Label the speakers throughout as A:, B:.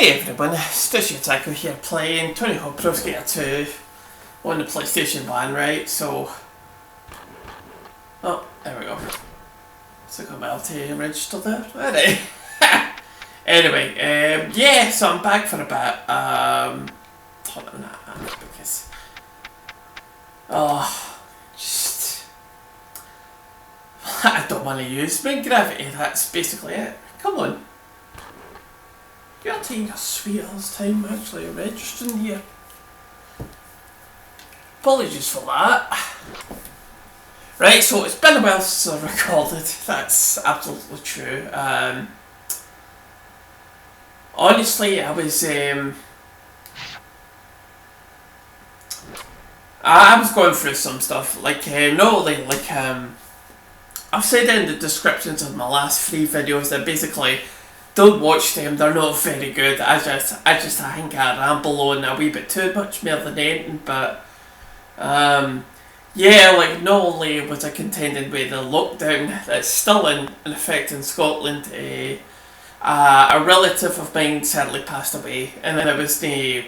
A: Hey everyone, it's T.H.P.S here playing Tony Hawk Pro Skater 2 on the PlayStation 1, right? So... Oh, there we go. So I got my LTA registered there. Alright. Anyway, yeah, so I'm back for a bit. Hold on that, because... Oh, just... I don't want to use main gravity, that's basically it. Come on. You're taking a sweet ass time actually registering here. Apologies for that. Right, so it's been a while since I recorded, that's absolutely true. Honestly, I was going through some stuff, like, not only, like, I've said in the descriptions of my last 3 videos that basically don't watch them, they're not very good. I just think I ramble on a wee bit too much more than anything, but yeah, like, not only was I contending with the lockdown that's still in effect in Scotland, a relative of mine sadly passed away, and then it was the,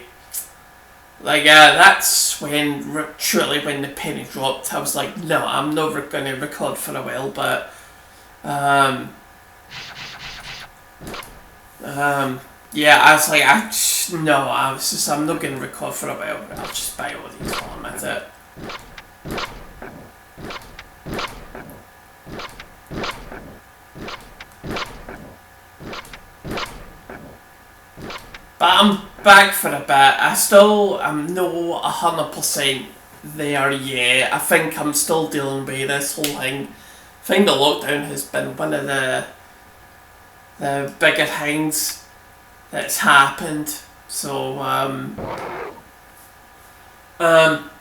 A: like, that's when, truly when the penny dropped. I was like, no, I'm not going to record for a while, but yeah, I was like, I'm not going to record for a while. I'll just buy all these while I'm at it. But I'm back for a bit. I'm no 100% there yet. I think I'm still dealing with this whole thing. I think the lockdown has been one of the bigger things that's happened. So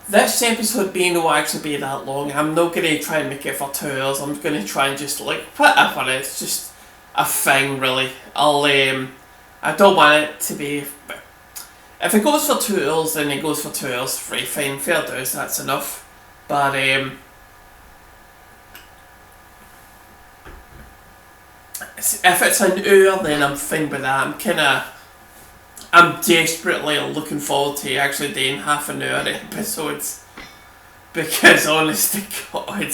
A: this episode will actually be that long. I'm not going to try and make it for 2 hours. I'm going to try and just, like, whatever, it's just a thing really. I don't want it to be, if it goes for 2 hours then it goes for 2 hours free, fine, fair dues, that's enough. But if it's an hour, then I'm fine with that. I'm desperately looking forward to actually doing half an hour episodes, because honest to God,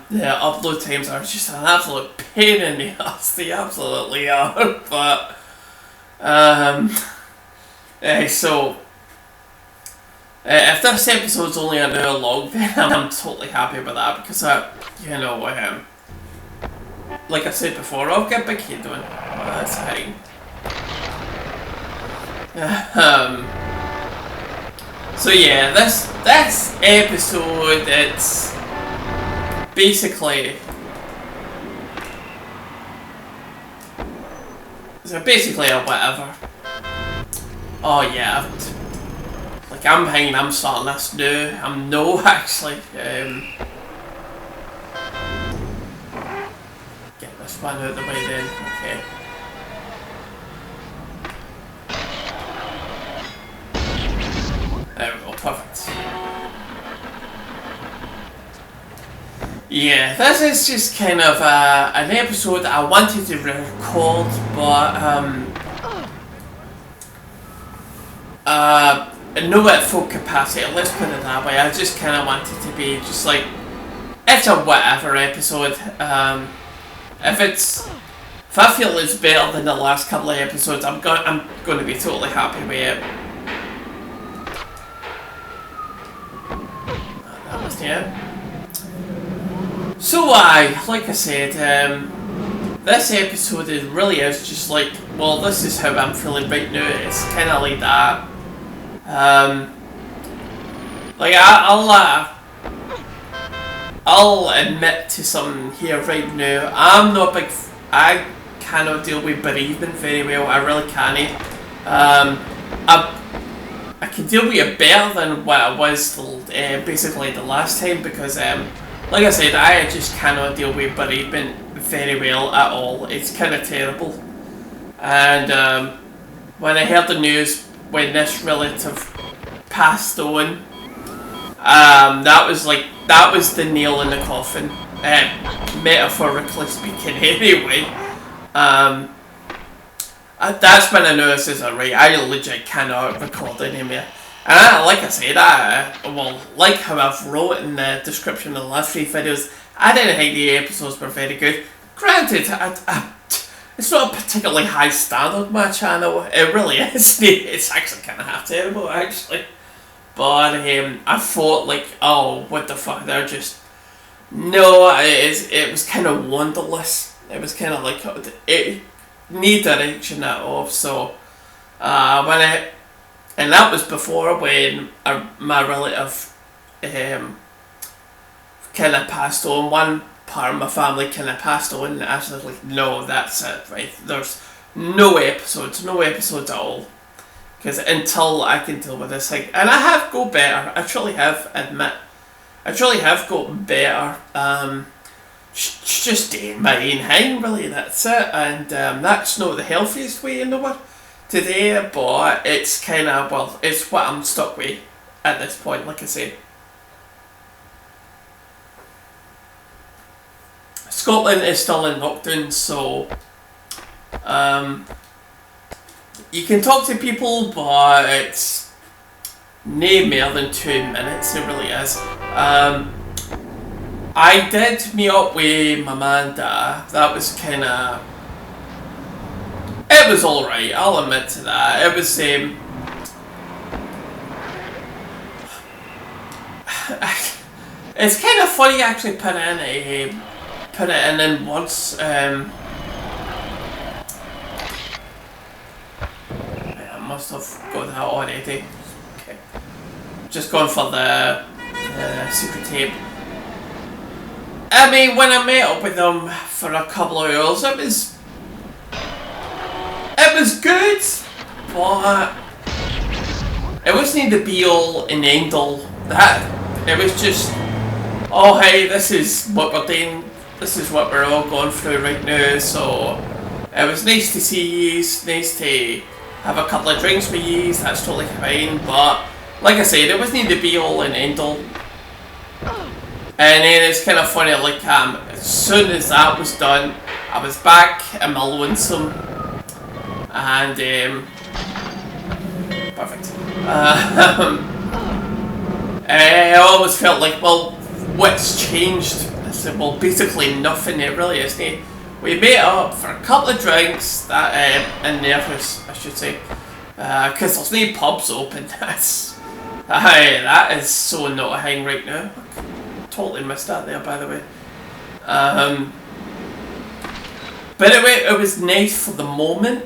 A: the upload times are just an absolute pain in the ass. They absolutely are. But so if this episode's only an hour long, then I'm totally happy with that, because you know, like I said before, I'll get big head on. That's fine. So yeah, this episode, it's basically a whatever. Oh yeah, like, I'm starting this new. I'm no actually. Get this one out of the way then. Okay. There we go, perfect. Yeah, this is just kind of an episode that I wanted to record, but no at full capacity, let's put it that way. I just kind of wanted to be just like, it's a whatever episode. If I feel it's better than the last couple of episodes, I'm going to be totally happy with it. That was it. So like I said, this episode really is just like, well, this is how I'm feeling right now. It's kind of like that. Like, I'll admit to something here right now. I cannot deal with bereavement very well. I really can't. I can deal with it better than what I was basically the last time, because like I said, I just cannot deal with bereavement very well at all. It's kind of terrible. And when I heard the news when this relative passed on, that was the nail in the coffin, metaphorically speaking anyway. That's when I know this isn't right. I legit cannot record anymore. And like I said, well, like how I've wrote in the description of the last 3 videos, I didn't think the episodes were very good. Granted, it's not a particularly high standard, my channel. It really is. It's actually kind of half terrible, actually. But I thought, like, oh, what the fuck, they're just... No, it was kind of wonderless. It was kind of like... It need direction at all, so... And that was before when my relative kind of passed on. One part of my family kind of passed on, and I was like, no, that's it, right? There's no episodes at all. Because until I can deal with this thing. And I have got better, I truly have, admit. I truly have gotten better. Just doing my own thing, really, that's it. And that's not the healthiest way in the world today, but it's kind of, well, it's what I'm stuck with at this point, like I say. Scotland is still in lockdown, so you can talk to people, but it's no more than 2 minutes, it really is. I did meet up with my man Dad. That was kind of... It was alright, I'll admit to that. It was, it's kind of funny actually put it in once. I must have got that already. Okay. Just going for the secret tape. I mean, when I met up with them for a couple of hours, it was good, but it wasn't the be all and end all. That it was just, oh hey, this is what we're doing, this is what we're all going through right now. So it was nice to see you, nice to have a couple of drinks with you. That's totally fine, but like I said, it wasn't the be all and end all. And then it's kind of funny, like as soon as that was done, I was back in my lonesome, and perfect. I always felt like, well, what's changed? I said, well, basically nothing. It really isn't. We met up for a couple of drinks that in the office, I should say, because there's no pubs open. That is so not a thing right now. Totally missed that there, by the way. But anyway, it was nice for the moment,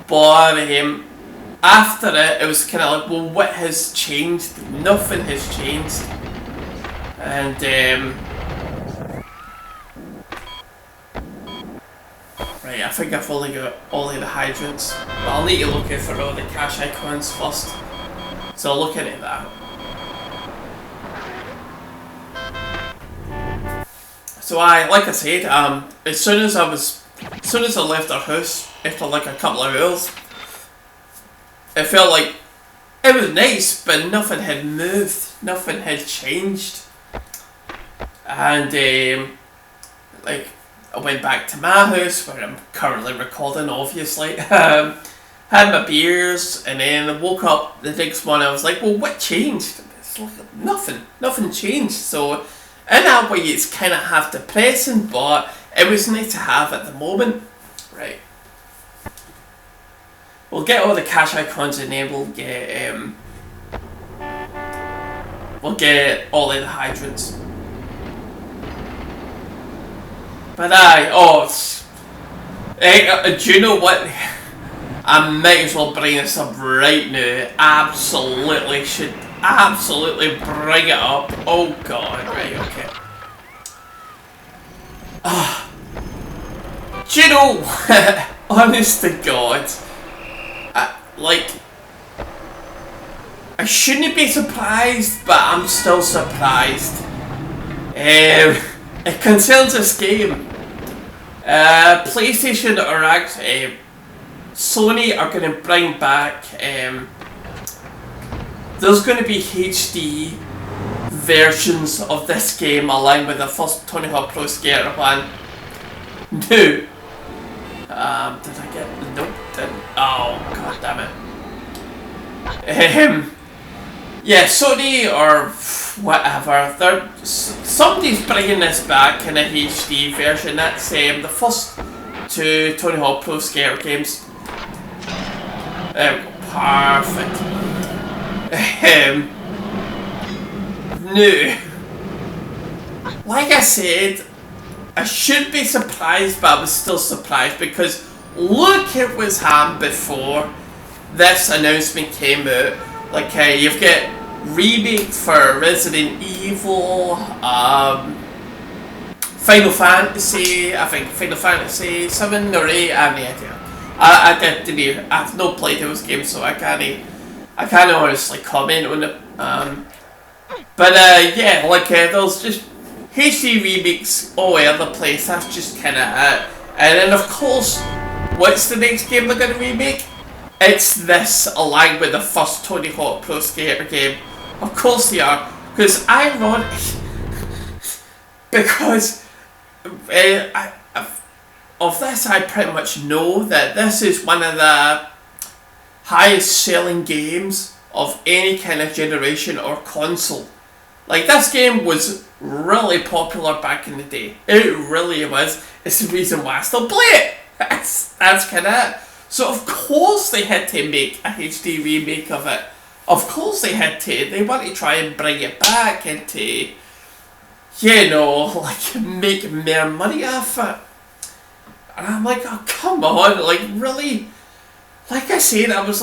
A: but after it was kind of like, well, what has changed? Nothing has changed. And right, I think I've only got all of the hydrants, but I'll need to look out for all the cash icons first, so I'll look into that. So like I said, as soon as I left our house after like a couple of hours, it felt like it was nice, but nothing had moved, nothing had changed. And like I went back to my house where I'm currently recording, obviously. Had my beers, and then I woke up the next morning. I was like, well, what changed? It's like nothing changed. So in that way, it's kind of half depressing, but it was nice to have at the moment. Right. We'll get all the cash icons and then we'll get all of the hydrants. But do you know what? I might as well bring this up right now. Absolutely bring it up. Oh god, right, okay. Do you know, honest to God, I shouldn't be surprised, but I'm still surprised. It concerns this game. PlayStation are actually, Sony are going to bring back, there's going to be HD versions of this game along with the first Tony Hawk Pro Skater one. No. Did I get... Nope, didn't. Yeah, Sony or whatever, somebody's bringing this back in a HD version. That's the first two Tony Hawk Pro Skater games. Perfect. No. Like I said, I should be surprised, but I was still surprised because look at what's happened before this announcement came out. Like, you've got remake for Resident Evil, Final Fantasy, I think Final Fantasy 7 or 8, I have no idea. I've not played those games, so I can't honestly comment on it. But yeah, like there's just HD remakes all over the place. That's just kind of it. And then of course, what's the next game they're going to remake? It's this, along with the first Tony Hawk Pro Skater game. Of course they are, because because of this, I pretty much know that this is one of the highest selling games of any kind of generation or console. Like, this game was really popular back in the day. It really was. It's the reason why I still play it. That's kind of it. So of course they had to make a HD remake of it. Of course they had to. They want to try and bring it back and to, you know, like, make more money off it. And I'm like, oh, come on, like, really? Like I said, I was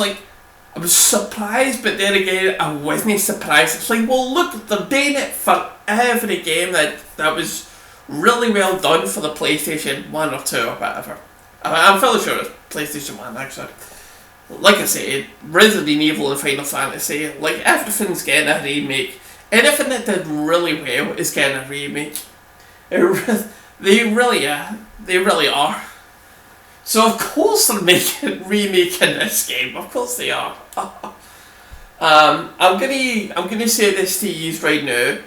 A: surprised, but then again, I wasn't surprised. It's like, well, look, they're doing it for every game that was really well done for the PlayStation 1 or 2 or whatever. I'm fairly sure it's PlayStation 1, actually. Like I said, Resident Evil and Final Fantasy, like, everything's getting a remake. Anything that did really well is getting a remake. They really are. So of course they're remaking this game. Of course they are. I'm gonna say this to you right now.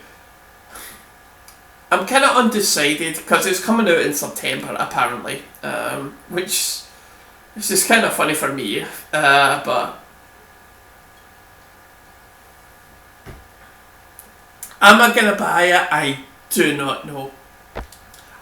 A: I'm kind of undecided because it's coming out in September apparently, which is just kind of funny for me. But am I gonna buy it? I do not know.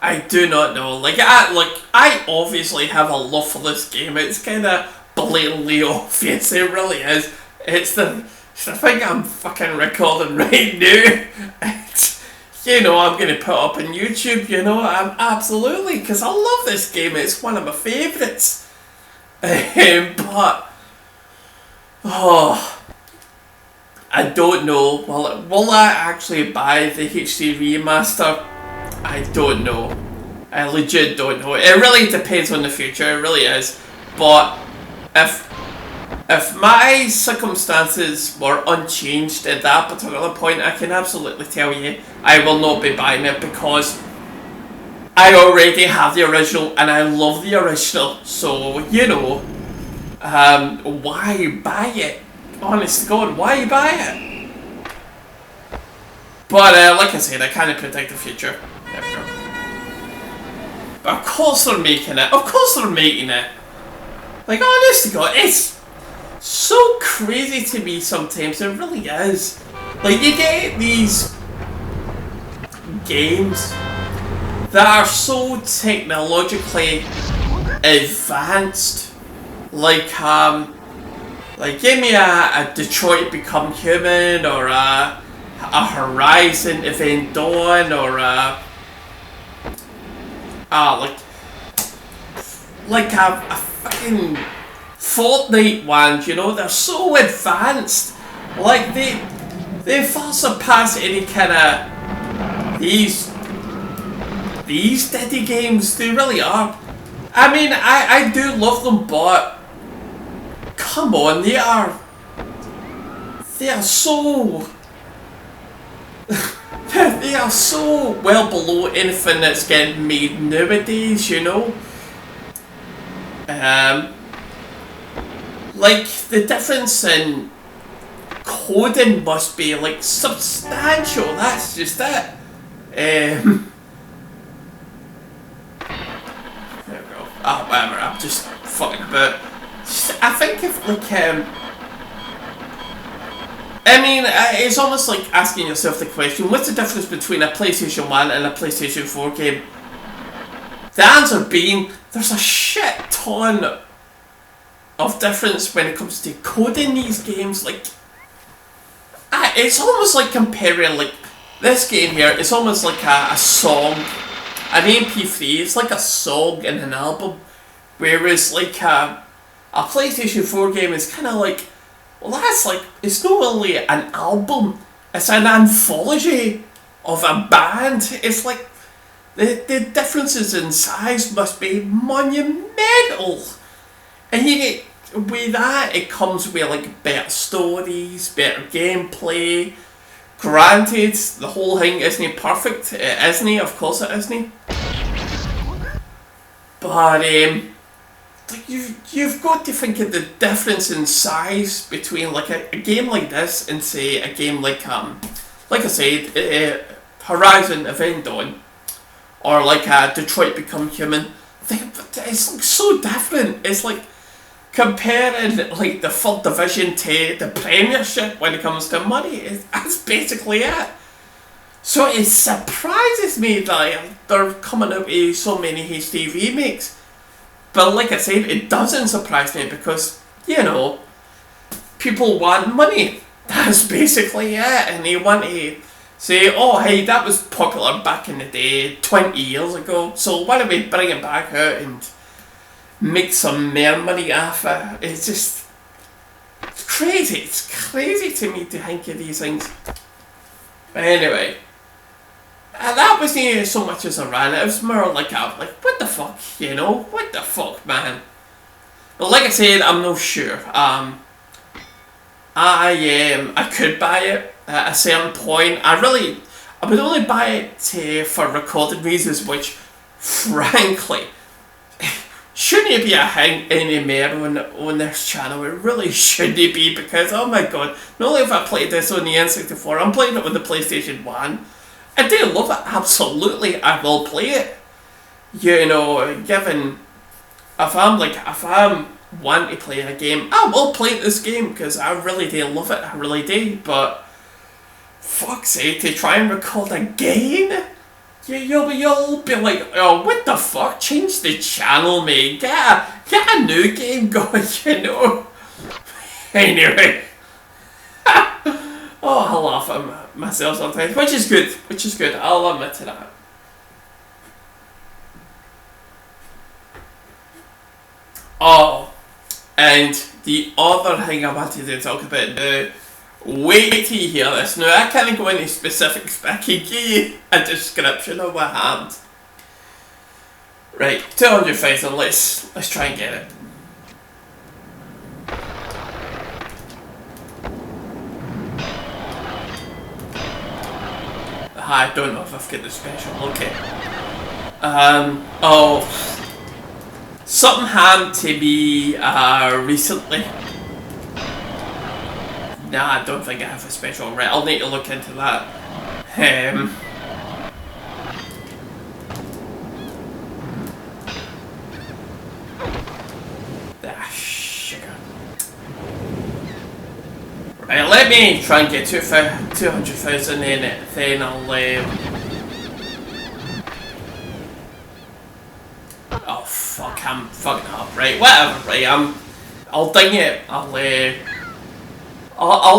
A: I do not know. Like I obviously have a love for this game. It's kind of blatantly obvious. It really is. It's the thing I'm fucking recording right now. It's, you know, I'm gonna put up on YouTube. You know, I'm absolutely, because I love this game. It's one of my favourites. But I don't know. Will I actually buy the HD remaster? I don't know. I legit don't know. It really depends on the future. It really is. But if my circumstances were unchanged at that particular point, I can absolutely tell you I will not be buying it because I already have the original and I love the original. So, you know, why buy it? Honest to God, why buy it? But like I said, I can't predict the future. There we go. But of course they're making it. Of course they're making it. Like, honest to God, it's so crazy to me sometimes. It really is. Like, you get these games that are so technologically advanced. Like give me a Detroit Become Human or a Horizon Event Dawn or like a fucking Fortnite one, you know, they're so advanced. Like they far surpass any kind of these Diddy games. They really are. I mean, I do love them, but come on, they are so they are so well below anything that's getting made nowadays, you know. Like, the difference in coding must be like substantial. That's just it. There we go. Oh, whatever. I'm just fucking about. I think if like I mean, it's almost like asking yourself the question, what's the difference between a PlayStation 1 and a PlayStation 4 game? The answer being, there's a shit ton of difference when it comes to coding these games. Like, it's almost like comparing, like, this game here, it's almost like a song, an MP3, it's like a song in an album. Whereas, like, a PlayStation 4 game is kind of like, well, that's like, it's not only an album, it's an anthology of a band. It's like, the differences in size must be monumental. And you get, with that, it comes with like better stories, better gameplay. Granted, the whole thing isn't perfect. It isn't, of course it isn't. But like you've got to think of the difference in size between like a game like this and say a game like I said, Horizon Event Dawn, or like Detroit Become Human. It's like so different. It's like comparing like the third division to the Premiership when it comes to money. That's basically it. So it surprises me that they're coming up with so many HD remakes. But like I said, it doesn't surprise me because, you know, people want money. That's basically it. And they want to say, oh hey, that was popular back in the day, 20 years ago, so why don't we bring it back out and make some more money off it? It's just, it's crazy to me to think of these things. But anyway, that wasn't so much as a rant, it was more like what the fuck, you know, what the fuck, man. But like I said, I'm not sure. I could buy it at a certain point. I would only buy it for recording reasons, which, frankly, shouldn't be a thing anymore on this channel. It really shouldn't be, because, oh my god, not only have I played this on the N64, I'm playing it with the PlayStation 1. I do love it, absolutely, I will play it. You know, given, if I'm wanting to play a game, I will play this game, because I really do love it, I really do, but fuck's sake, to try and record again? You'll be like, oh, what the fuck, change the channel, mate, get a new game going, you know? Anyway. Oh, I laugh at myself sometimes, which is good, I'll admit to that. Oh, and the other thing I wanted to talk about now, wait till you hear this. Now, I can't go into specifics, but I can give you a description of what happened. Right, 200,000, let's try and get it. I don't know if I've got the special, okay. Oh, something happened to me recently. Nah, I don't think I have a special, right, I'll need to look into that. Sugar. Right, let me try and get 200,000 in it, then I'll oh fuck, I'm fucking up, right, whatever, right, I'll ding it, I'll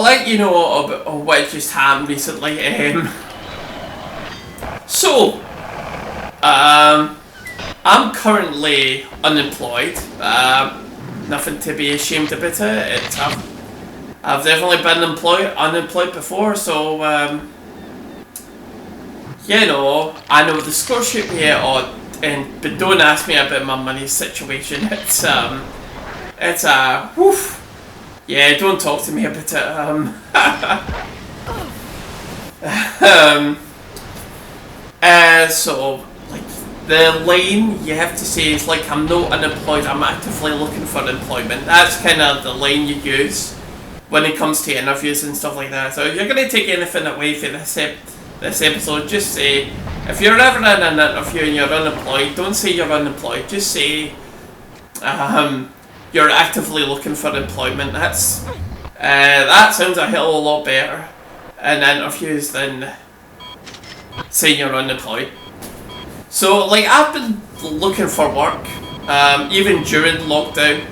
A: let you know about what just happened recently. So, I'm currently unemployed. Nothing to be ashamed about it. I've definitely been unemployed before, so you know, I know the score should be odd, but don't ask me about my money situation. It's a woof. Yeah, don't talk to me about it. So, like, the line you have to say is like, I'm not unemployed, I'm actively looking for employment. That's kind of the line you use when it comes to interviews and stuff like that. So if you're going to take anything away from this episode, just say, if you're ever in an interview and you're unemployed, don't say you're unemployed, just say, you're actively looking for employment. That sounds a hell of a lot better in interviews than saying you're unemployed. So, like, I've been looking for work, even during lockdown.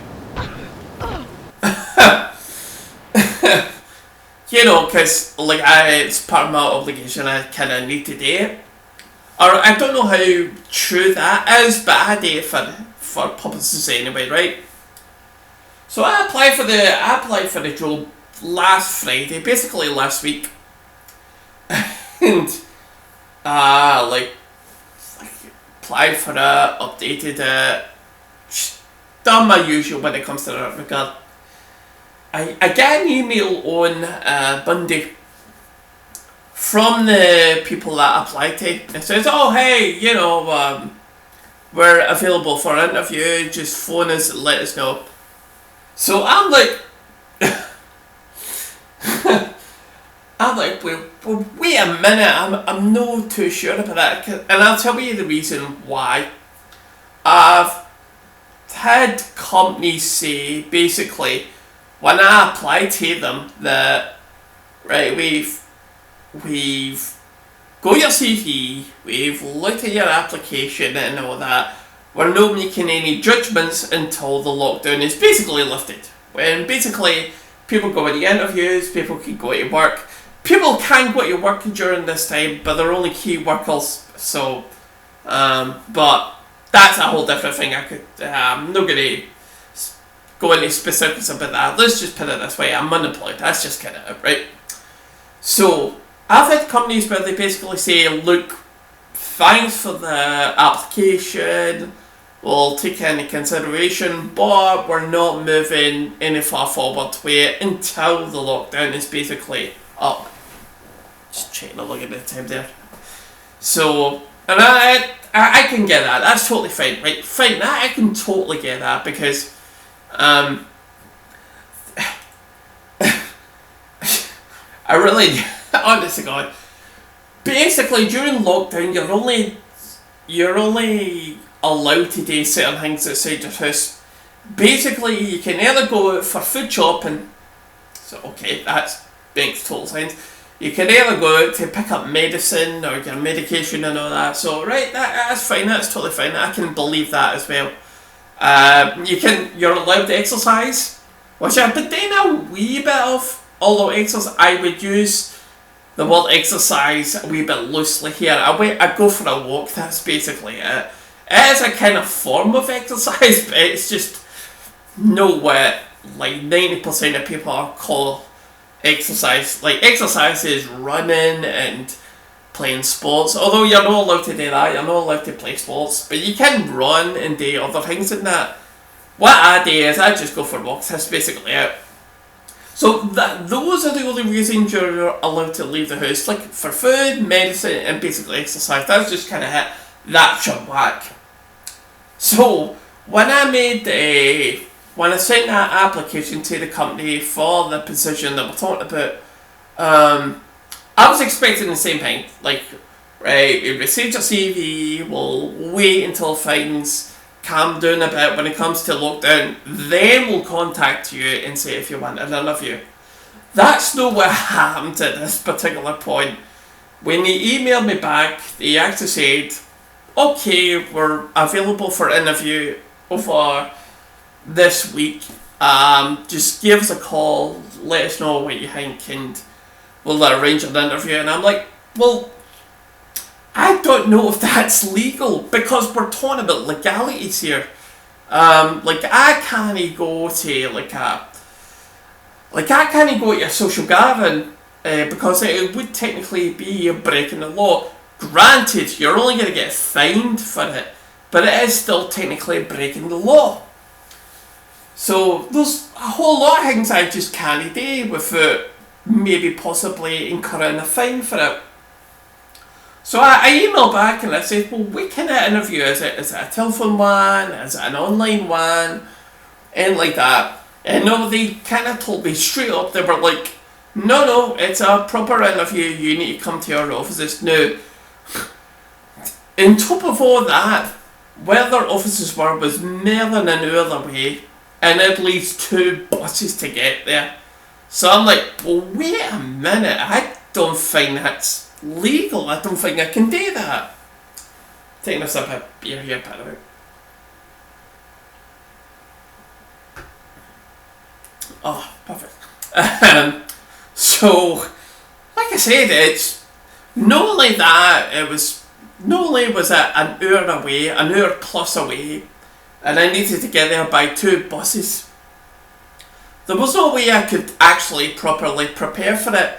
A: You know, because, like, it's part of my obligation, I kind of need to do it. Or, I don't know how true that is, but I do it for purposes anyway, right? So I applied for the job last Friday, basically last week. And, like, applied for it, updated it, done my usual when it comes to that regard. I get an email on Monday from the people that applied to it. It says, oh hey, you know, we're available for an interview, just phone us and let us know. So I'm like, wait a minute, I'm not too sure about that. And I'll tell you the reason why. I've had companies say, basically, when I apply to them, that, right, we've got your CV, we've looked at your application and all that, we're not making any judgments until the lockdown is basically lifted. When basically people go to interviews, people can go to work. People can go to work during this time, but they're only key workers. So, but that's a whole different thing. I'm not going to go into specifics about that. Let's just put it this way: I'm unemployed. That's just kind of it, right? So, I've had companies where they basically say, look, thanks for the application, we'll take into consideration, but we're not moving any far forward with it until the lockdown is basically up. Just checking a look at the time there. So, and I can get that, that's totally fine, right? Fine, I can totally get that, because, I really, honest to God, basically during lockdown you're only allowed to do certain things outside your house. Basically, you can either go out for food shopping, so okay, that makes total sense. You can either go out to pick up medicine or your medication and all that. So right, that's fine, that's totally fine. I can believe that as well. You're allowed to exercise, which I've been doing a wee bit of. Although exercise, I would use the word exercise a wee bit loosely here. I go for a walk, that's basically it. It is a kind of form of exercise, but it's just not what like 90% of people call exercise. Like, exercise is running and playing sports, although you're not allowed to do that, you're not allowed to play sports, but you can run and do other things than that. What I do is I just go for walks, that's basically it. So those are the only reasons you're allowed to leave the house, like for food, medicine, and basically exercise. That's just kind of hit that shot whack. So when I sent that application to the company for the position that we're talking about, I was expecting the same thing. Like, right, we received your CV, we'll wait until things calm down a bit when it comes to lockdown, then we'll contact you and say if you want an interview. That's not what happened at this particular point. When they emailed me back, they actually said, okay, we're available for interview over this week. Just give us a call, let us know what you think, and we'll arrange an interview. And I'm like, well, I don't know if that's legal, because we're talking about legalities here. Like, I can't go to I can't go to a social gathering because it would technically be breaking the law. Granted, you're only going to get fined for it, but it is still technically breaking the law. So there's a whole lot of things I just can't do without maybe possibly incurring a fine for it. So I emailed back and I said, well, what kind of interview is it? Is it a telephone one? Is it an online one? And like that. And no, they kind of told me straight up, they were like, no, it's a proper interview, you need to come to our offices. Now, on top of all that, where their offices were was more than an hour away, and at least 2 buses to get there. So I'm like, well, wait a minute, I don't think that's legal. I don't think I can do that. Taking a sip of beer here, by the way. Oh, perfect. So, like I said, it's not only that, not only was it an hour away, an hour plus away, and I needed to get there by 2 buses. There was no way I could actually properly prepare for it,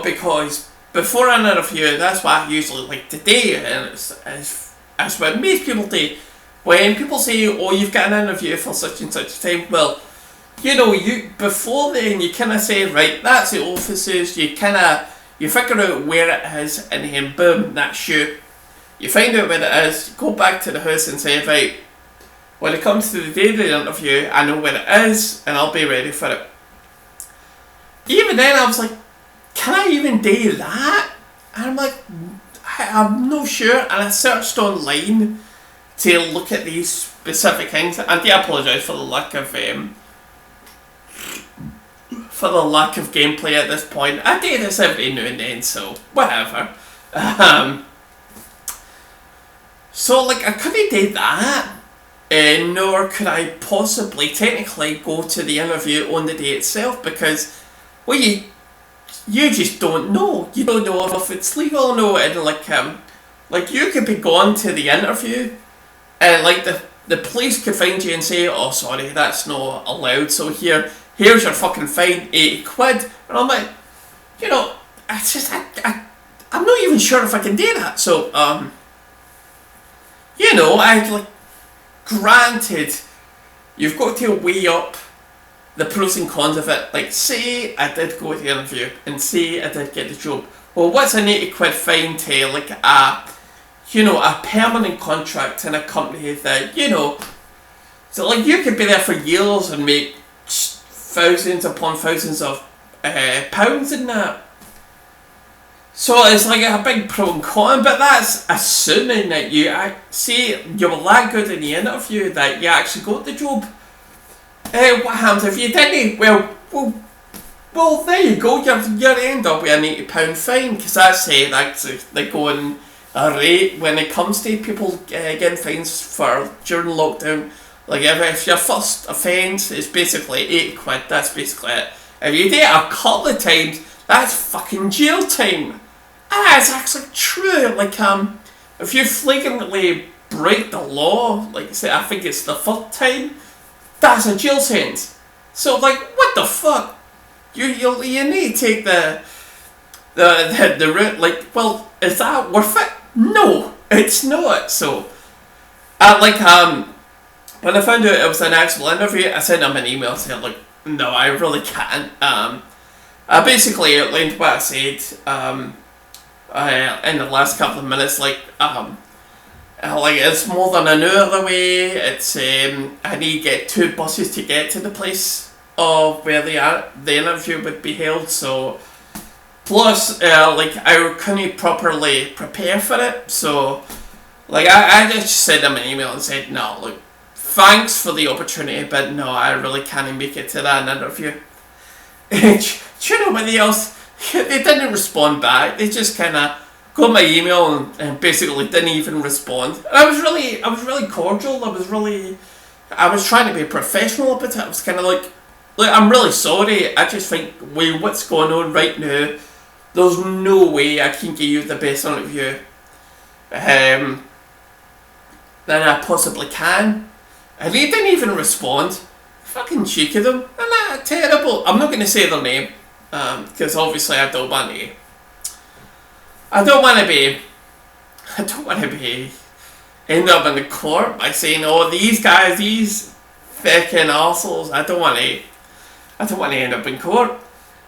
A: because before an interview, that's what I usually like to do, and it's what most people do. When people say, oh, you've got an interview for such and such a time, well, you before then, you kind of say, right, that's the offices, you figure out where it is, and then boom, that's you. You find out where it is, you go back to the house and say, right, when it comes to the day of the interview, I know where it is, and I'll be ready for it. Even then, I was like, can I even do that? And I'm like, I'm not sure, and I searched online to look at these specific things, and I do apologise for the lack of gameplay at this point. I do this every now and then, so whatever. So like I couldn't do that, nor could I possibly technically go to the interview on the day itself, because well, you just don't know. You don't know if it's legal or no, and like you could be gone to the interview, and like the police could find you and say, oh sorry, that's not allowed, so here's your fucking fine, 80 quid. And I'm like, it's just, I'm not even sure if I can do that. So, I like, granted, you've got to weigh up the pros and cons of it. Like, say I did go to the interview and say I did get the job. Well, what's an 80 quid fine to, like, a permanent contract in a company that, so like you could be there for years and make thousands upon thousands of pounds in that. So it's like a big pro and con, but that's assuming that you were that good in the interview that you actually got the job. What happens if you didn't? Well, there you go. You're end up with an £80 fine, because that's the going rate when it comes to people getting fines for during lockdown. Like if your first offence is basically 80 quid, that's basically it. If you do it a couple of times, that's fucking jail time. And it's actually true. Like if you flagrantly break the law, like say I think it's the 3rd time, that's a jail sentence. So like what the fuck? You need to take the route. Like, well, is that worth it? No, it's not. So when I found out it was an actual interview, I sent him an email saying, like, no, I really can't. I basically outlined what I said in the last couple of minutes, like it's more than an hour away, it's, I need to get 2 buses to get to the place of where the interview would be held, so, plus, I couldn't properly prepare for it, so, like, I just sent him an email and said, no, look, thanks for the opportunity, but no, I really can't make it to that interview. Do you know what else? They didn't respond back. They just kind of got my email and basically didn't even respond. And I was really cordial. I was trying to be professional about it. I was kind of like, look, I'm really sorry. I just think, with what's going on right now, there's no way I can give you the best interview that I possibly can. And he didn't even respond. Fucking cheek of them. And terrible. I'm not going to say their name, because obviously I don't want to be end up in the court by saying, oh, these guys, these fucking arseholes. I don't want to end up in court.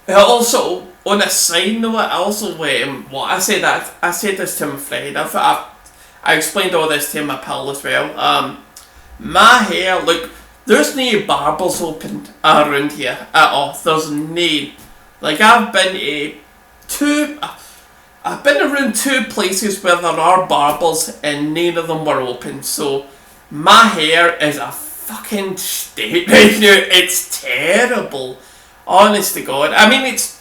A: Also, on a side note, I said this to my friend. I explained all this to my pal as well. My hair, look, there's no barbers open around here at all. There's no. Like, I've been around 2 places where there are barbers and none of them were open. So, my hair is a fucking state right now. It's terrible. Honest to God. I mean, it's...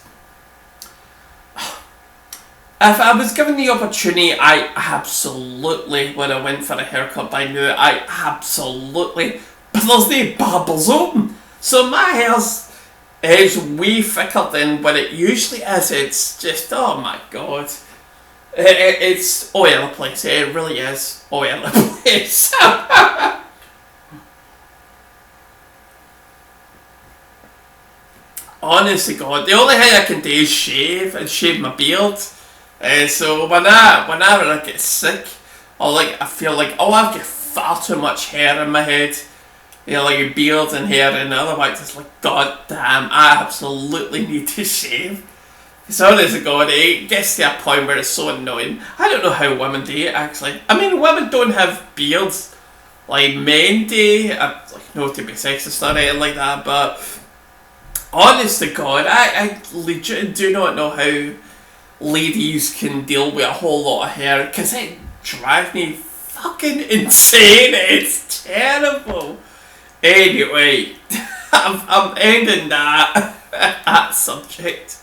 A: If I was given the opportunity, I absolutely, when I went for a haircut by now, I absolutely... But there's no bubbles open. So my hair's is way thicker than what it usually is. It's just, oh my God. It's all over the place. It really is all over the place. Honestly, God, the only thing I can do is shave and shave my beard. So whenever I get sick, or like I feel like, oh, I've got far too much hair in my head, you know, like beard and hair, and otherwise it's like, God damn, I absolutely need to shave. So honestly, God, it gets to a point where it's so annoying. I don't know how women do it, actually. I mean, women don't have beards like men do. Like, no to be sexist or anything like that, but honest to God, I legit do not know how ladies can deal with a whole lot of hair, because it drives me fucking insane. It's terrible. Anyway, I'm ending that subject.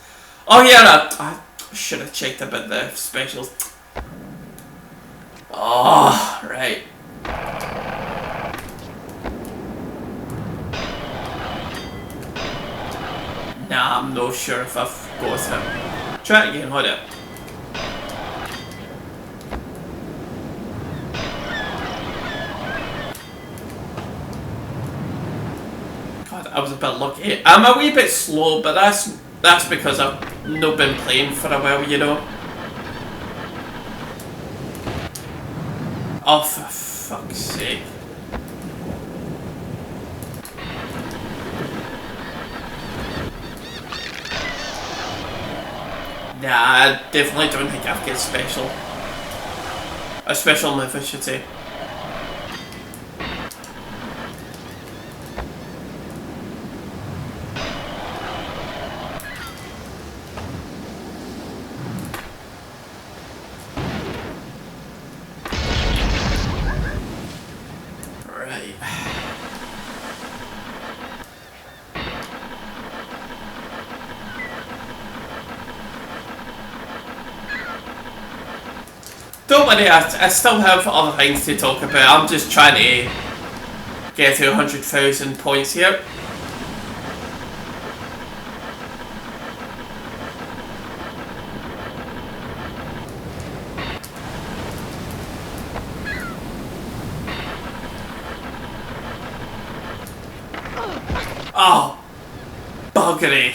A: Oh yeah, I should have checked about the specials. Oh, right. Nah, I'm not sure if I've got him. Try it again, hold it. God, I was a bit lucky. I'm a wee bit slow, but that's because I've not been playing for a while, you know. Oh, for fuck's sake. Nah, I definitely don't think I've got special. A special move, I should say. Don't worry, I still have other things to talk about. I'm just trying to get to 100,000 points here. Oh, buggery.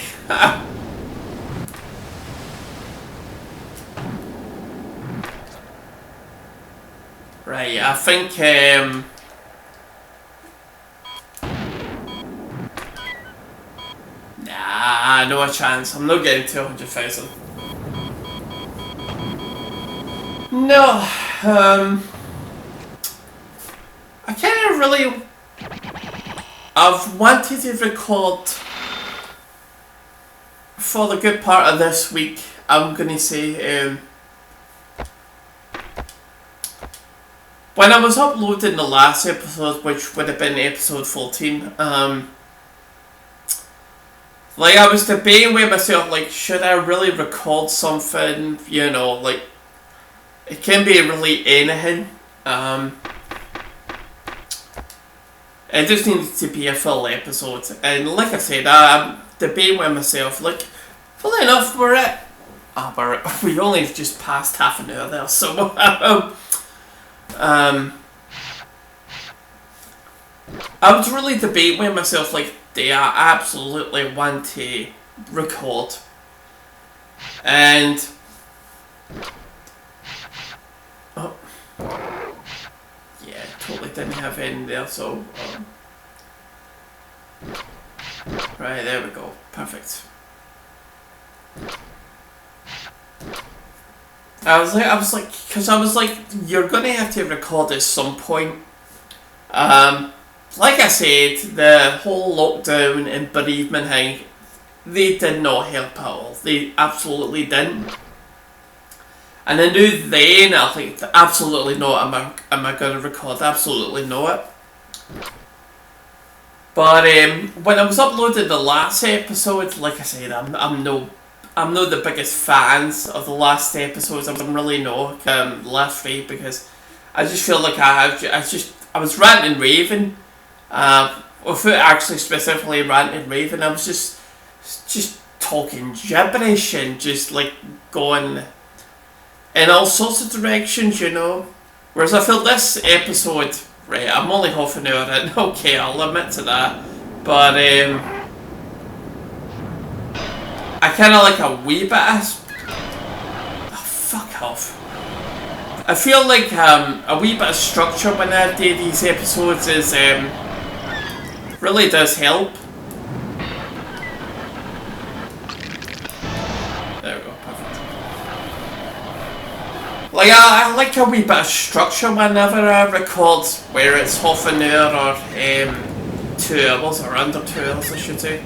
A: Right, I think, nah, no chance. I'm not getting 200,000. No, I kind of really... I've wanted to record for the good part of this week. I'm gonna say, when I was uploading the last episode, which would have been episode 14, like, I was debating with myself, like, should I really record something, you know, like, it can be really anything, it just needs to be a full episode, and like I said, I'm debating with myself, like, funnily enough, we only just passed half an hour there, so, I was really debating with myself, like, do I absolutely want to record? And... oh. Yeah, totally didn't have any there, so... right, there we go. Perfect. I was like, you're gonna have to record at some point. Like I said, the whole lockdown and bereavement thing, they did not help at all. They absolutely didn't. And I knew then, I think, absolutely not, am I going to record? Absolutely not. But when I was uploading the last episode, like I said, I'm not the biggest fans of the last episodes. I'm really not the last three, because I just feel like I was ranting and raving, without actually specifically ranting and raving. I was just talking gibberish and just like going in all sorts of directions, you know. Whereas I feel this episode, right, I'm only half an hour in, okay, I'll admit to that, but I kind of like a wee bit of... Oh, fuck off. I feel like a wee bit of structure when I do these episodes is really does help. There we go, perfect. Like I like a wee bit of structure whenever I record, where it's half an hour or 2 hours, or under 2 hours I should say.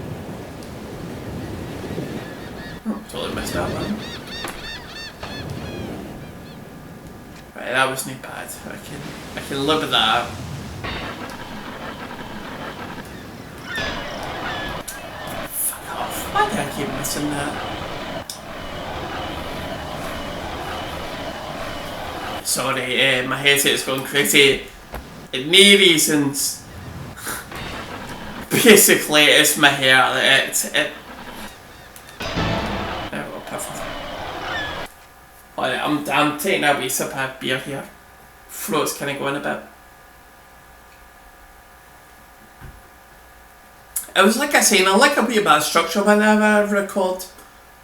A: Oh, totally missed that one. Right, that wasn't bad. I can live with that. Fuck off. Why do I keep missing that? Sorry, my headset's going crazy. No reasons. Basically, it's my hair. There we go, perfect. Alright, I'm taking a wee sip of beer here. Throat's kind of going a bit. It was like I said, I like a wee bit of structure whenever I record.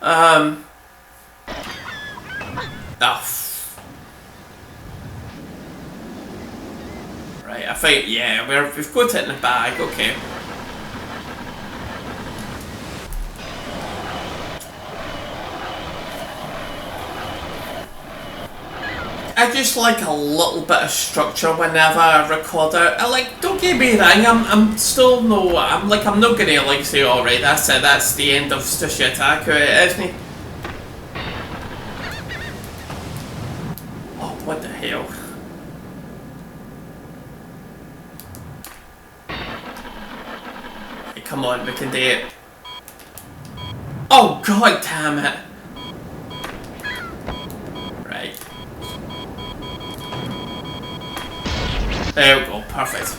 A: Right, I think, yeah, we've got it in the bag, okay. I just like a little bit of structure whenever I record it. Don't get me wrong, I'm still no, I'm not gonna like say, alright, that's it, that's the end of Otaku, isn't it? Oh, what the hell? Hey, come on, we can do it. Oh, god damn it. Right. There we go, perfect.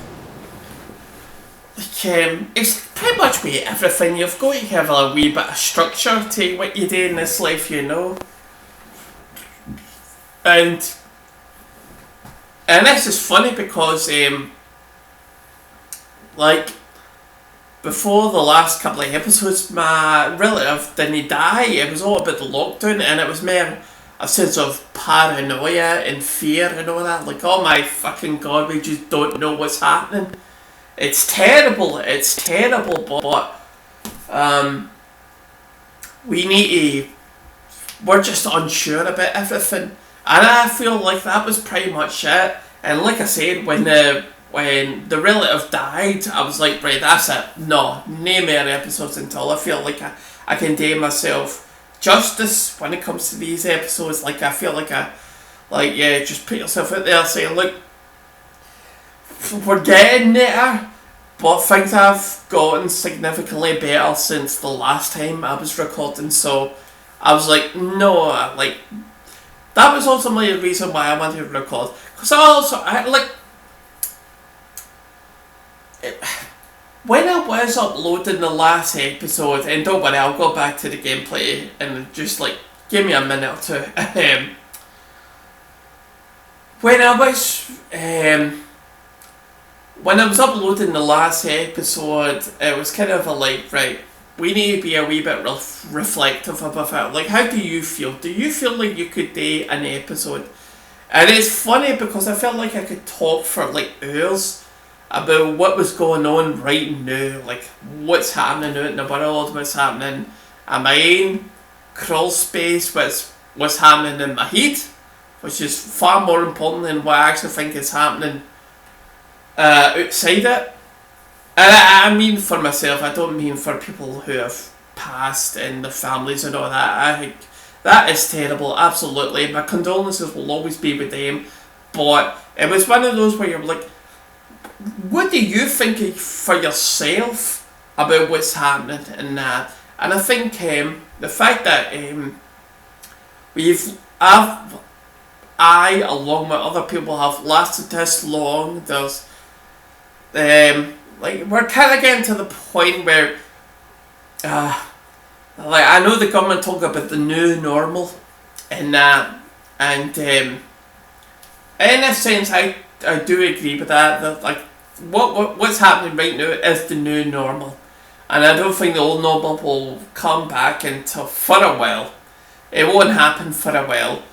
A: It's pretty much with everything. You've got to have a wee bit of structure to what you do in this life, you know. And this is funny because, before the last couple of episodes, my relative didn't die. It was all about the lockdown, and it was more a sense of paranoia and fear and all that. Like, oh my fucking god, we just don't know what's happening. It's terrible, but we're just unsure about everything. And I feel like that was pretty much it. And like I said, when the relative died, I was like, right, that's it. No more episodes until I feel like I can do myself justice when it comes to these episodes. Like, I feel like just put yourself out there, say, look, we're getting there, but things have gotten significantly better since the last time I was recording. So I was like, no, like, that was ultimately the reason why I wanted to record. Because when I was uploading the last episode, and don't worry, I'll go back to the gameplay and just like give me a minute or two. When I was uploading the last episode, it was kind of right, we need to be a wee bit reflective about it. Like, how do you feel? Do you feel like you could do an episode? And it's funny because I felt like I could talk for like hours about what was going on right now, like what's happening out in the world, what's happening in my own crawl space, what's happening in my head, which is far more important than what I actually think is happening outside it. And I mean for myself, I don't mean for people who have passed and their families and all that. I think that is terrible, absolutely. My condolences will always be with them. But it was one of those where you're like, what do you think for yourself about what's happening in that? And I think the fact that I, along with other people, have lasted this long. There's like we're kind of getting to the point where like I know the government talk about the new normal and that, and in a sense I do agree with that like what's happening right now is the new normal, and I don't think the old normal will come back until for a while. It won't happen for a while.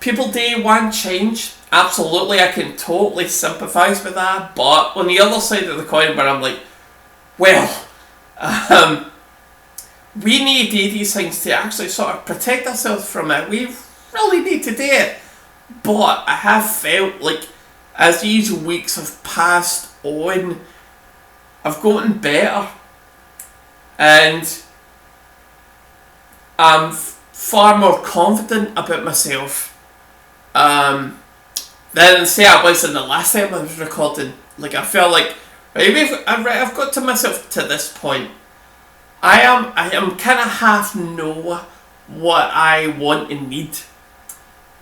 A: People do want change. Absolutely, I can totally sympathise with that. But on the other side of the coin, where I'm like, well, we need these things to actually sort of protect ourselves from it. We really need to do it. But I have felt like as these weeks have passed on, I've gotten better. And I'm far more confident about myself than say I was in the last time I was recording. Like I feel like maybe I've got to myself to this point. I am kind of half know what I want and need,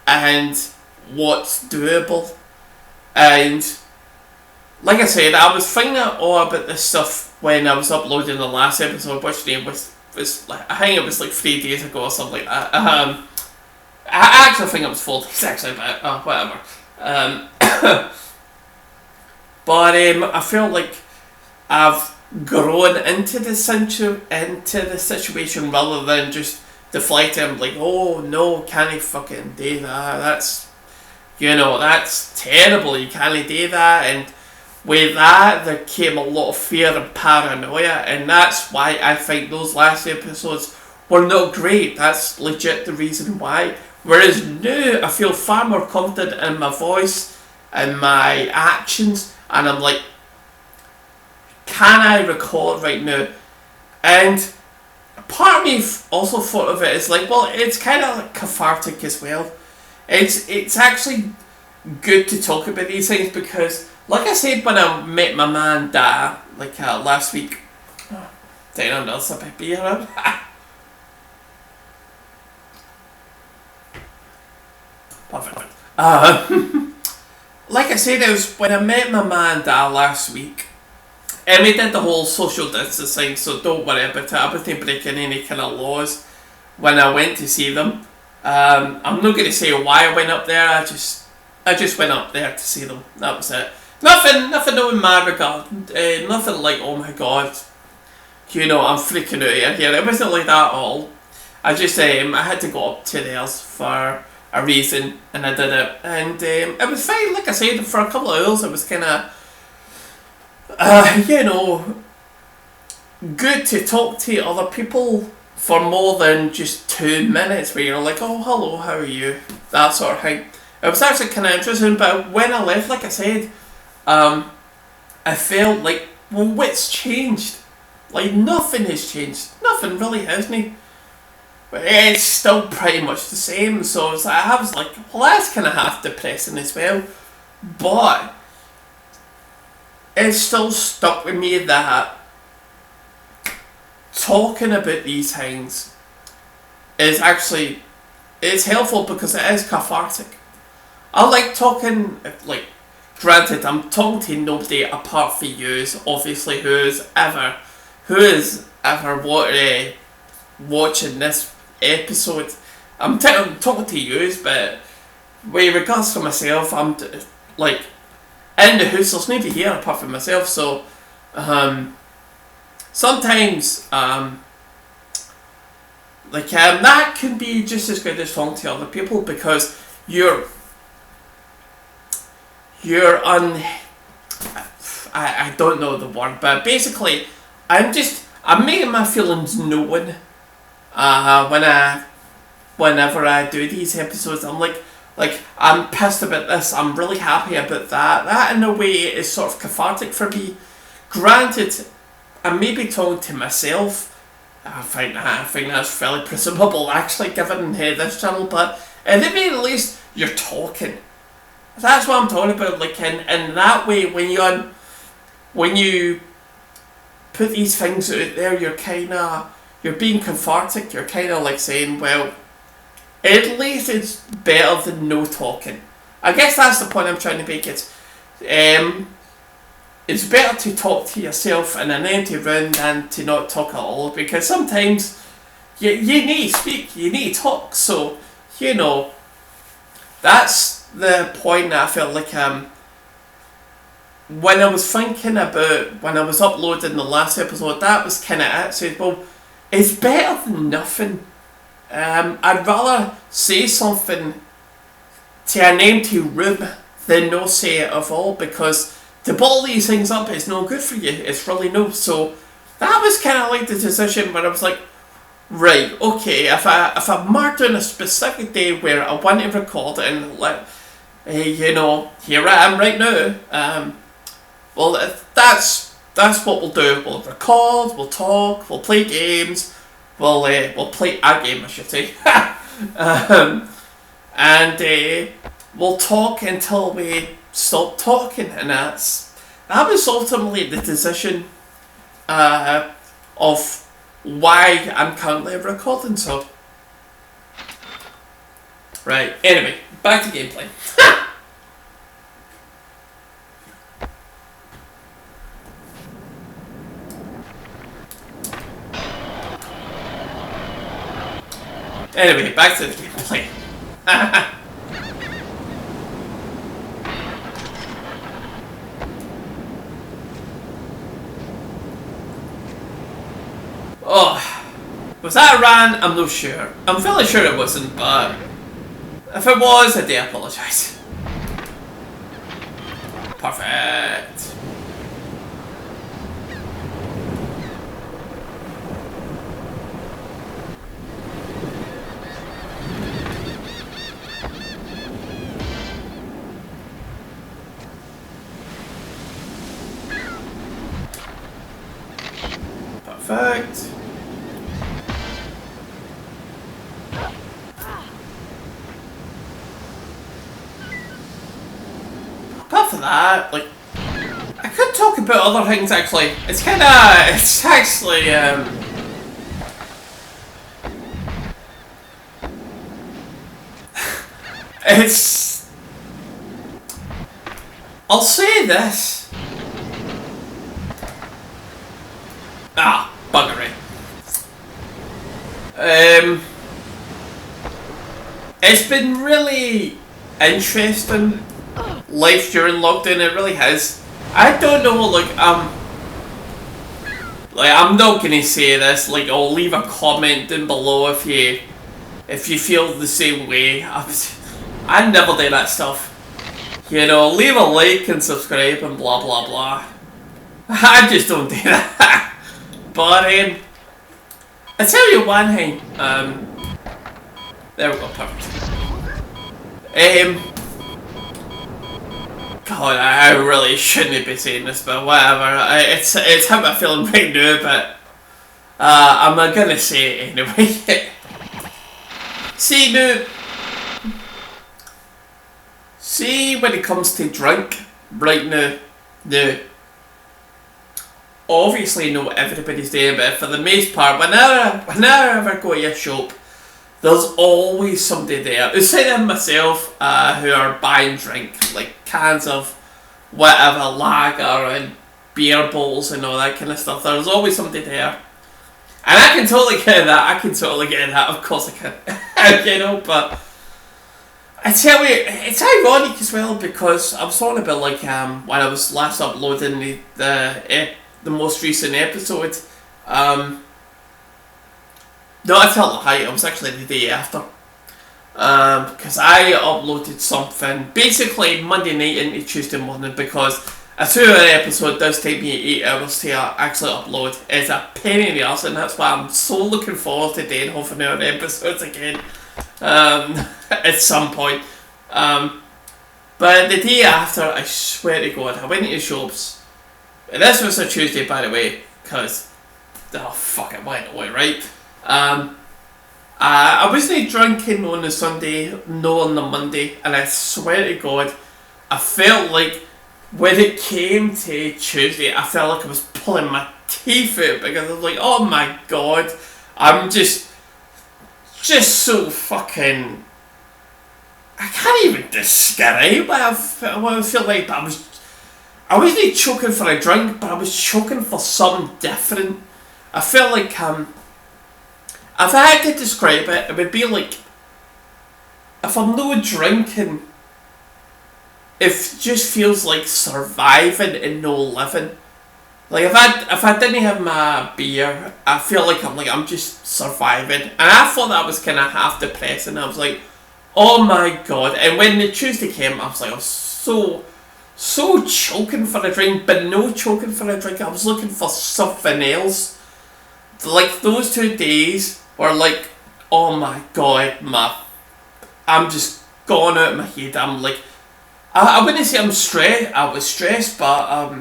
A: and what's doable, and like I said, I was thinking all about this stuff when I was uploading the last episode, which name was like, I think it was like 3 days ago or something like that. I actually think it was 4 days actually, but whatever. But I feel like I've grown into the situation rather than just deflecting like, oh no, can't you fucking do that? That's terrible. You can't do that. And with that, there came a lot of fear and paranoia, and that's why I think those last episodes were not great. That's legit the reason why. Whereas now, I feel far more confident in my voice and my actions, and I'm like, can I record right now? And part of me also thought of it as like, well, it's kind of like cathartic as well. It's actually good to talk about these things because, like I said, when I met my man Da, like last week, damn, there's a bit beer around. Perfect. Like I said, it was when I met my man Da last week, and we did the whole social distancing, so don't worry about it. I wasn't breaking any kind of laws when I went to see them. I'm not going to say why I went up there. I just went up there to see them. That was it. Nothing in my regard. Nothing like, oh my god, I'm freaking out here. It wasn't like that at all. I just I had to go up to theirs for a reason, and I did it, and it was fine. Like I said, for a couple of hours, it was kind of, good to talk to other people for more than just 2 minutes, where you're like, oh hello, how are you, that sort of thing. It was actually kind of interesting, but when I left, like I said, I felt like, well, what's changed? Like, nothing has changed. Nothing really hasn't. But it's still pretty much the same, so I was like, well, that's kind of half depressing as well. But it still stuck with me that talking about these things is actually, it's helpful because it is cathartic. I like talking, like, granted, I'm talking to nobody apart from you, obviously, who is ever watching this episode. I'm talking to you, but with regards to myself, I'm like, in the house, there's nobody here apart from myself, so sometimes that can be just as good as talking to other people, because I don't know the word, but basically I'm making my feelings known whenever I do these episodes. I'm like I'm pissed about this, I'm really happy about that. That in a way is sort of cathartic for me. Granted, I'm maybe talking to myself. I think that's fairly presumable actually, given this channel, but at the very least, you're talking. That's what I'm talking about. Like in that way, when you put these things out there, you're being cathartic. You're kind of like saying, well, at least it's better than no talking. I guess that's the point I'm trying to make. It's better to talk to yourself in an empty room than to not talk at all, because sometimes you need to speak, you need to talk. So, that's the point that I felt like when I was thinking about, when I was uploading the last episode, that was kind of it. So, well, it's better than nothing. I'd rather say something to an empty room than not say it at all, because to bottle these things up is no good for you. It's really no. So that was kind of like the decision where I was like, right, okay, if I marked on a specific day where I want to record it and here I am right now. Well, that's what we'll do. We'll record, we'll talk, we'll play games, we'll play a game, I should say, and we'll talk until we stop talking, and that was ultimately the decision of why I'm currently recording. So, right. Anyway, back to gameplay. Anyway, back to the gameplay. Oh, was that a rant? I'm not sure. I'm fairly sure it wasn't, but if it was, I do apologise. Perfect. Perfect. Apart from that, like, I could talk about other things actually. It's actually, I'll say this. Buggery. It's been really interesting life during lockdown. It really has. I don't know, like I'm not gonna say this. Like, I'll leave a comment down below if you feel the same way. I never do that stuff. Leave a like and subscribe and blah blah blah. I just don't do that. But I tell you one thing. There we go, perfect. God, I really shouldn't be saying this, but whatever. It's how I'm feeling right now, but I'm gonna say it anyway. See, when it comes to drink right now, obviously not everybody's doing it, but for the most part, whenever I go to a shop, there's always somebody there, aside from myself, who are buying drink, like cans of whatever, lager and beer bottles and all that kind of stuff. There's always somebody there. And I can totally get that, of course I can. But I tell you, it's ironic as well, because I was talking about, like, when I was last uploading the most recent episode, no, I tell the height, it was actually the day after, because I uploaded something, basically Monday night into Tuesday morning, because a 2-hour episode does take me 8 hours to actually upload. It's a pain in the arse, and that's why I'm so looking forward to doing half-an-hour episodes again, at some point. But the day after, I swear to God, I went into shops. And this was a Tuesday, by the way, because, oh fuck it, why not, right? I wasn't drinking on the Sunday, no on the Monday, and I swear to God, I felt like when it came to Tuesday, I felt like I was pulling my teeth out because I was like, oh my god, I'm just so fucking. I can't even describe what I feel like, but I wasn't choking for a drink, but I was choking for something different. I felt like, if I had to describe it, it would be like, if I'm not drinking, it just feels like surviving and no living. Like if I didn't have my beer, I feel like I'm just surviving, and I thought that was kind of half depressing. I was like, oh my god! And when the Tuesday came, I was so choking for a drink, but no choking for a drink. I was looking for something else. Like those 2 days were like, oh my god, I'm just gone out of my head. I'm like, I wouldn't say I'm stressed. I was stressed, but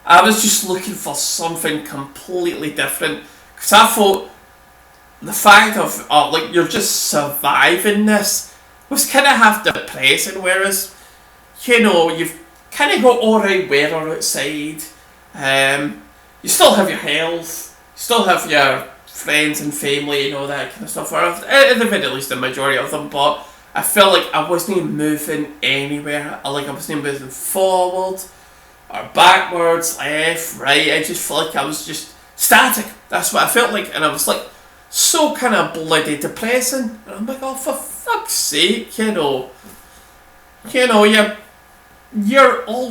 A: I was just looking for something completely different. Because I thought the fact of like you're just surviving this was kind of half depressing. Whereas, you've kind of got alright weather outside. You still have your health. You still have your friends and family and all that kind of stuff. Or at the very least, the majority of them. But I felt like I wasn't moving anywhere. I wasn't moving forward or backwards, left, right. I just felt like I was just static. That's what I felt like, and I was like so kind of bloody depressing. And I'm like, oh, for fuck's sake, you're all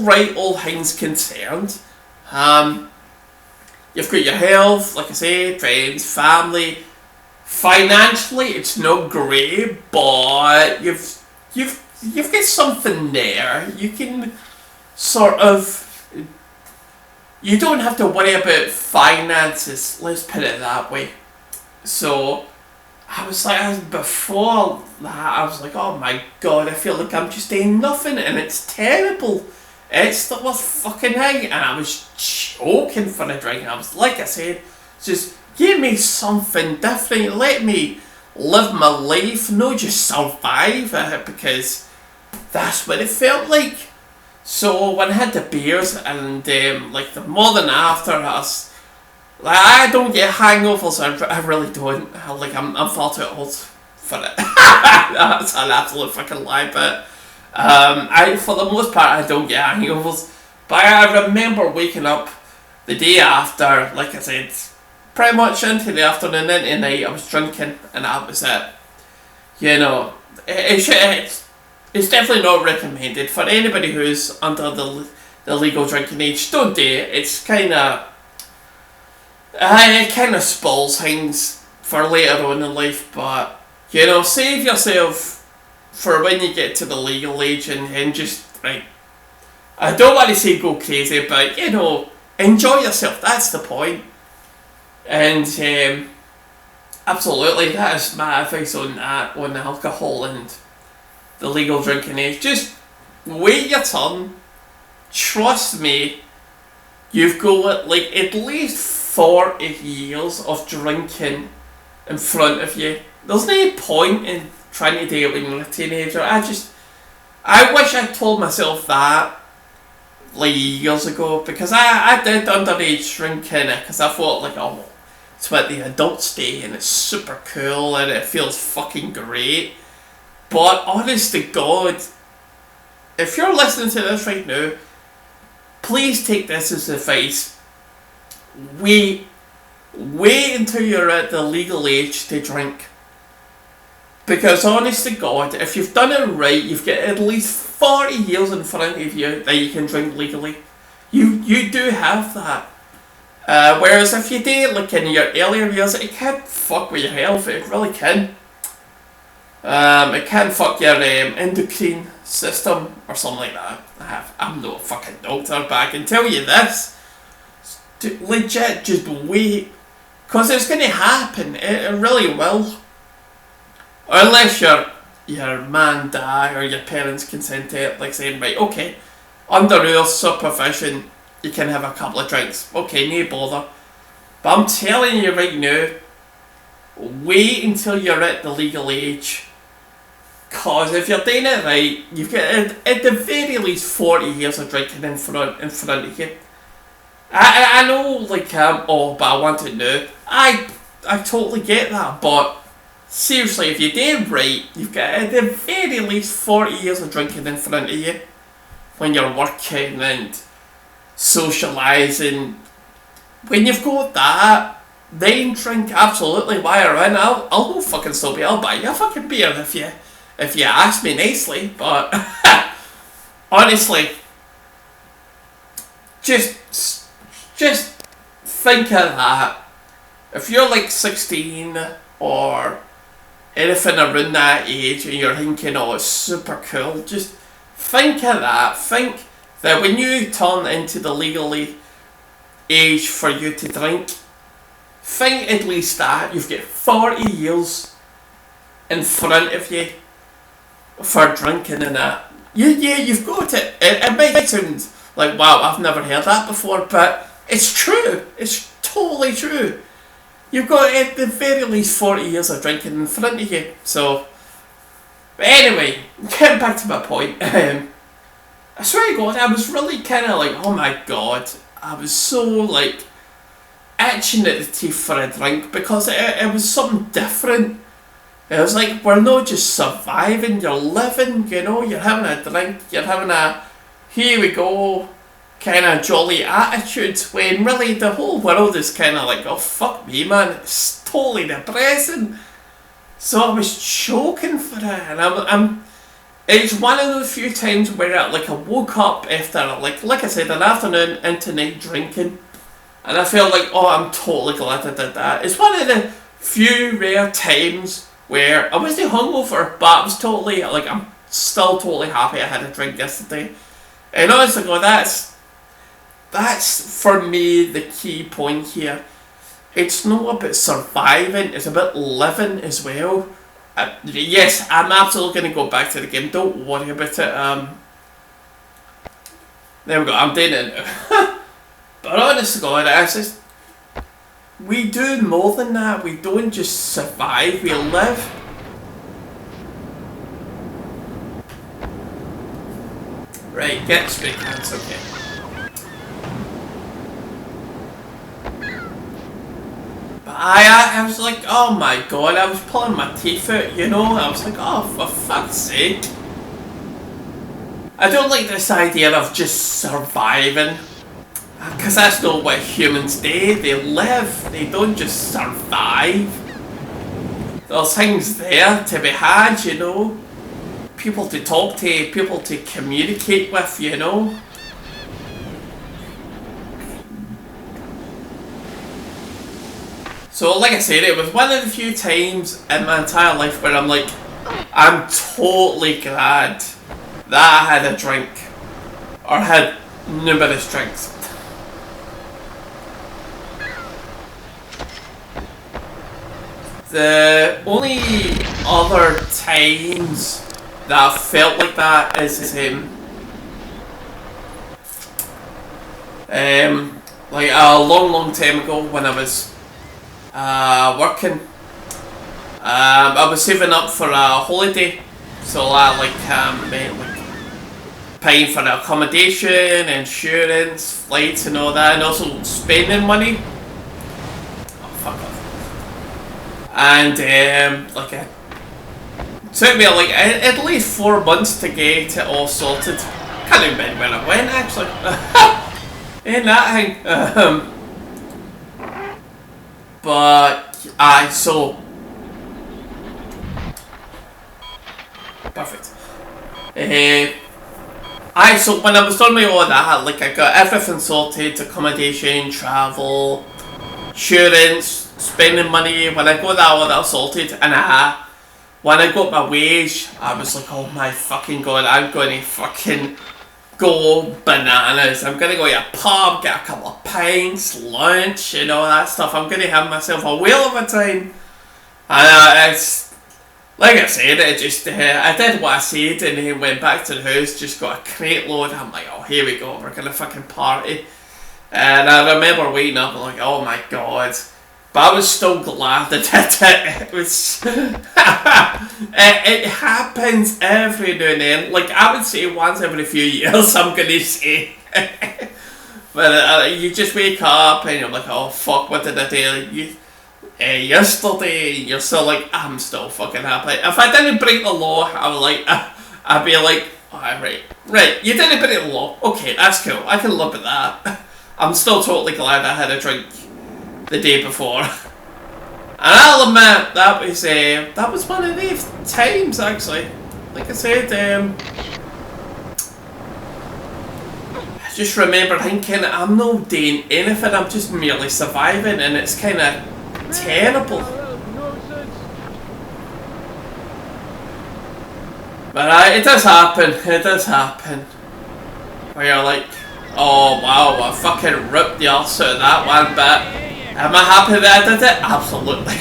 A: right, all things concerned. You've got your health, like I say, friends, family. Financially, it's not great, but you've got something there. You can sort of. You don't have to worry about finances, let's put it that way. So, I was like, before that, I was like, oh my god, I feel like I'm just doing nothing, and it's terrible. It's the worst fucking thing, and I was choking for a drink. I was, like I said, just give me something different, let me live my life, not just survive it, because that's what it felt like. So when I had the beers and like the morning after, I don't get hangovers. I really don't. I'm far too old for it. That's an absolute fucking lie. But I for the most part I don't get hangovers. But I remember waking up the day after, like I said, pretty much into the afternoon, into night. I was drinking, and that was it. It's definitely not recommended for anybody who's under the legal drinking age. Don't do it. It's it kind of spoils things for later on in life. But save yourself for when you get to the legal age, and just right. I don't want to say go crazy, but enjoy yourself. That's the point. And absolutely, that is my advice on that, on alcohol and the legal drinking age. Just wait your turn. Trust me, you've got like at least 40 years of drinking in front of you. There's no point in trying to do it when you're a teenager. I wish I told myself that like years ago, because I did underage drinking because I thought like, oh, it's what the adults do and it's super cool and it feels fucking great. But honest to God, if you're listening to this right now, please take this as advice. Wait until you're at the legal age to drink. Because honest to God, if you've done it right, you've got at least 40 years in front of you that you can drink legally. You do have that. Whereas if you do it like in your earlier years, it can fuck with your health. It really can. It can fuck your endocrine system or something like that. I'm not a fucking doctor, but I can tell you this. Legit, just wait. Because it's going to happen. It really will. Unless your man die or your parents consent to it, like saying, right, okay, under our supervision, you can have a couple of drinks. Okay, no bother. But I'm telling you right now, wait until you're at the legal age. Cause if you're doing it right, you've got at the very least 40 years of drinking in front of you. I know, like, oh, but I want it now. I totally get that, but seriously, if you do it right, you've got at the very least 40 years of drinking in front of you when you're working and socialising. When you've got that, then drink absolutely while you're in. I'll go fucking sober. I'll buy you a fucking beer if you ask me nicely, but honestly, just think of that. If you're like 16 or anything around that age and you're thinking, oh, it's super cool, just think of that. Think that when you turn into the legally age for you to drink, think at least that you've got 40 years in front of you for drinking and that. You've got it. It might sound like, wow, I've never heard that before, but it's true. It's totally true. You've got at the very least 40 years of drinking in front of you. So, but anyway, getting back to my point, I swear to God, I was really kind of like, oh my God, I was so like itching at the teeth for a drink because it was something different. It was like, we're not just surviving, you're living, you know, you're having a drink, you're having a, here we go, kind of jolly attitude, when really the whole world is kind of like, oh fuck me man, it's totally depressing. So I was choking for it, and it's one of those few times where I woke up after, like I said, an afternoon into night drinking, and I felt like, oh, I'm totally glad I did that. It's one of the few rare times where I wasn't hungover, but I was totally, I'm still totally happy I had a drink yesterday. And honestly, God, that's for me the key point here. It's not about surviving, it's about living as well. Yes, I'm absolutely going to go back to the game, don't worry about it. There we go, I'm doing it now. But honestly, God, it's just, we do more than that. We don't just survive, we live. Right, get spray cans, okay. But I was like, oh my God, I was pulling my teeth out, you know. I was like, oh, for fuck's sake. I don't like this idea of just surviving. Because that's not what humans do. They live, they don't just survive. There's things there to be had, you know. People to talk to, people to communicate with, you know. So like I said, it was one of the few times in my entire life where I'm like, I'm totally glad that I had a drink. Or had numerous drinks. The only other times that I felt like that is like a long time ago when I was working. I was saving up for a holiday, so I meant paying for the accommodation, insurance, flights and all that, and also spending money. Oh, fuck off. And it took me at least 4 months to get it all sorted. Can't remember when I went actually. Ain't that thing. But so perfect. So when I was done with all that, I got everything sorted: accommodation, travel, insurance, spending money. When I got all that sorted, and when I got my wage, I was like, oh my fucking God, I'm going to fucking go bananas. I'm going to go to a pub, get a couple of pints, lunch, and all that stuff. I'm going to have myself a whale of a time. And it's, like I said, I did what I said, and then went back to the house, just got a crate load. I'm like, oh, here we go, we're going to fucking party. And I remember waking up and like, oh my God, But I was still glad I did it. It was... it happens every now and then. Like, I would say once every few years, I'm going to say. But you just wake up and you're like, oh fuck, what did I do? Yesterday, you're still like, I'm still fucking happy. If I didn't break the law, I'd be like, oh, right, you didn't break the law. Okay, that's cool. I can live with that. I'm still totally glad I had a drink the day before. And I'll admit, that was one of these times, actually. Like I said, I just remember thinking, I'm not doing anything, I'm just merely surviving, and it's kind of terrible. But it does happen. Where you're like, oh wow, I fucking ripped the arse out of that one, but am I happy that I did it? Absolutely.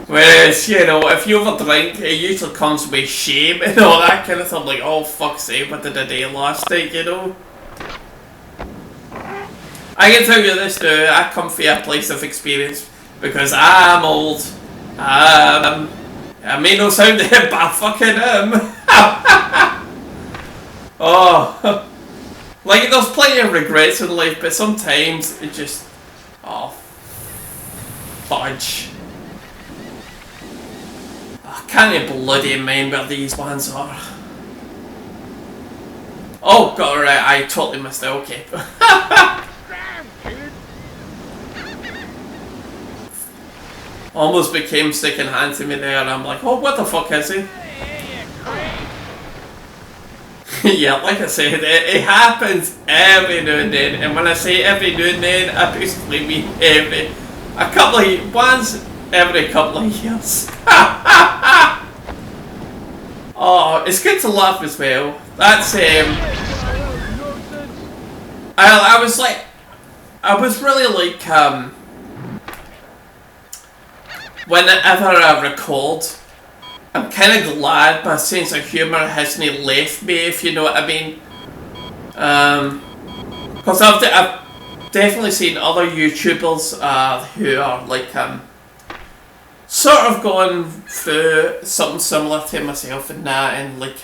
A: Whereas, you know, if you overdrink, it usually comes with shame and all that kind of stuff. Like, oh fuck's sake, what did I do last night, you know? I can tell you this now, I come from a place of experience because I'm old. I may not sound it, but I fucking am. Oh. Like, there's plenty of regrets in life, but sometimes it just... Oh. Fudge. I can't bloody remember these ones are. Oh god, right, I totally missed it, okay. Almost became second hand to me there, and I'm like, oh, what the fuck is he? Yeah, like I said, it happens every now and then, and when I say every now and then, I basically mean once every couple of years. Oh, it's good to laugh as well. That's I was really like whenever I record, I'm kind of glad my sense of humour hasn't left me, if you know what I mean. Because I've definitely seen other YouTubers who are like sort of going through something similar to myself and that, and like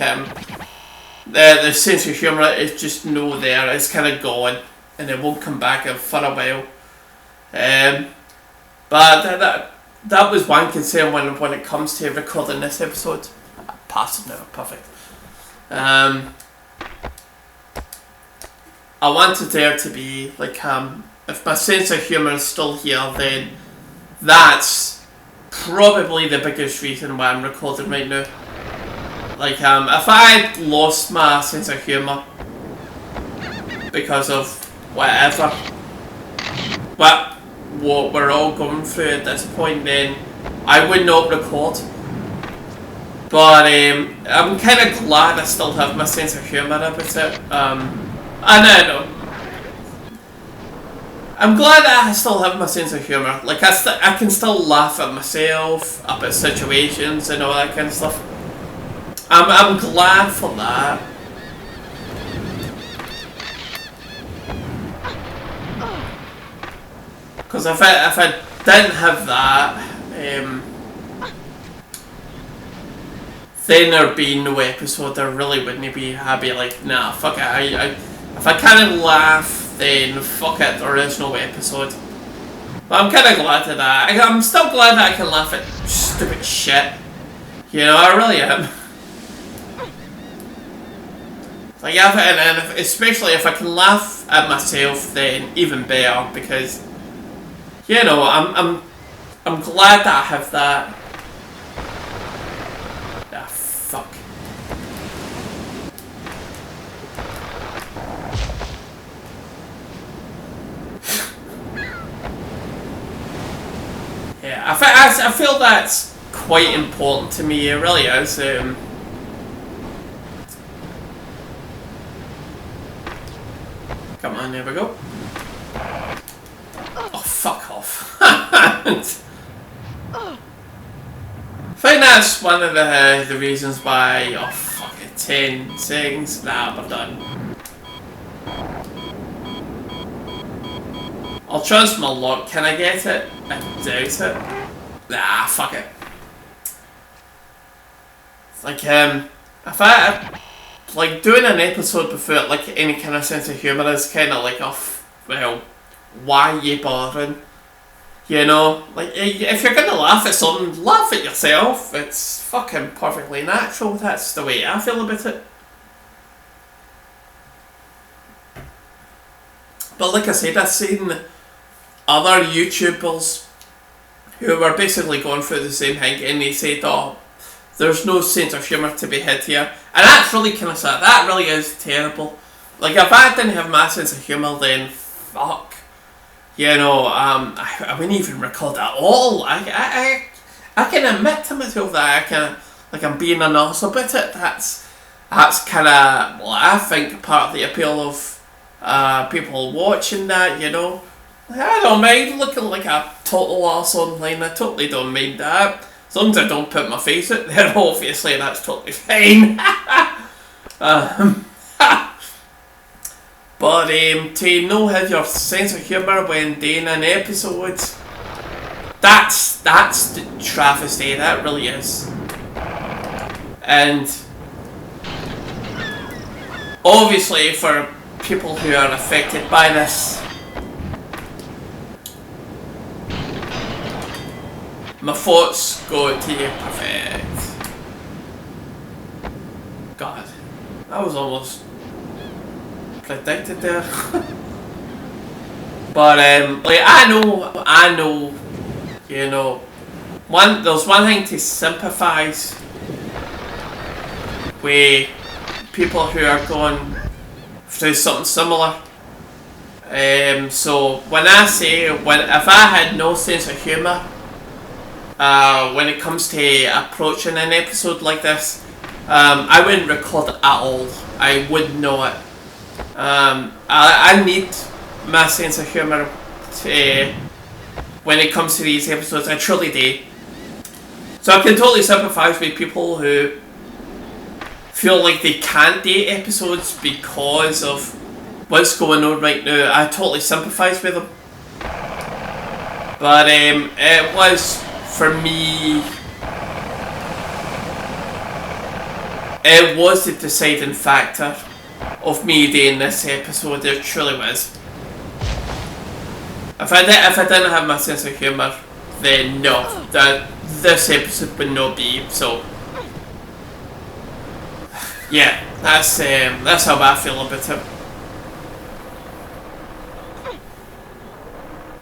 A: the sense of humour is just no there. It's kind of gone, and it won't come back for a while. But that was one concern when it comes to recording this episode. Pass it now, perfect. I wanted there to be like if my sense of humour is still here, then that's probably the biggest reason why I'm recording right now. Like if I lost my sense of humour because of whatever, what we're all going through at this point, then I would not record. But I'm kind of glad I still have my sense of humour about it. I know. I'm glad that I still have my sense of humour. Like I can still laugh at myself, about situations and all that kind of stuff. I'm glad for that. Because if I didn't have that, then there'd be no episode. There really wouldn't be. I'd be like, nah, fuck it. If I can't laugh, then fuck it. There is no episode. But I'm kind of glad of that. I'm still glad that I can laugh at stupid shit. You know, I really am. Like, especially if I can laugh at myself, then even better, because. You know, I'm glad that I have that. Ah, fuck. Yeah, I feel that's quite important to me. It really is. Come on, there we go. Oh, fuck off. I think that's one of the reasons why... Oh, fuck it. 10 seconds. Nah, we're done. I'll trust my luck. Can I get it? I doubt it. Nah, fuck it. Like, if I, like, doing an episode without, like, any kind of sense of humour is kind of like, well, why are you bothering? You know? Like, if you're gonna laugh at something, laugh at yourself. It's fucking perfectly natural. That's the way I feel about it. But like I said, I've seen other YouTubers who were basically going through the same thing, and they said, oh, there's no sense of humour to be had here. And that's really kind of sad. That really is terrible. Like, if I didn't have my sense of humour, then fuck. You know, I wouldn't even record at all. I can admit to myself that I kind of, like, I'm being an arse about it. That's kind of, well, I think part of the appeal of people watching that, you know. I don't mind looking like a total arse online. I totally don't mind that. As long as I don't put my face out there, obviously that's totally fine. But to know have your sense of humour when doing an episode, that's the travesty, that really is. And obviously for people who are affected by this, my thoughts go to you. Perfect. God, that was almost predicted there. But like I know, you know, there's one thing to sympathise with people who are going through something similar. So when I say if I had no sense of humour, when it comes to approaching an episode like this, I wouldn't record at all. I would not. I need my sense of humour when it comes to these episodes. I truly do. So I can totally sympathise with people who feel like they can't do episodes because of what's going on right now. I totally sympathise with them. But it was, for me, it was the deciding factor of me doing this episode. It truly was. If I didn't have my sense of humour, then no, this episode would not be. So yeah, that's how I feel about it.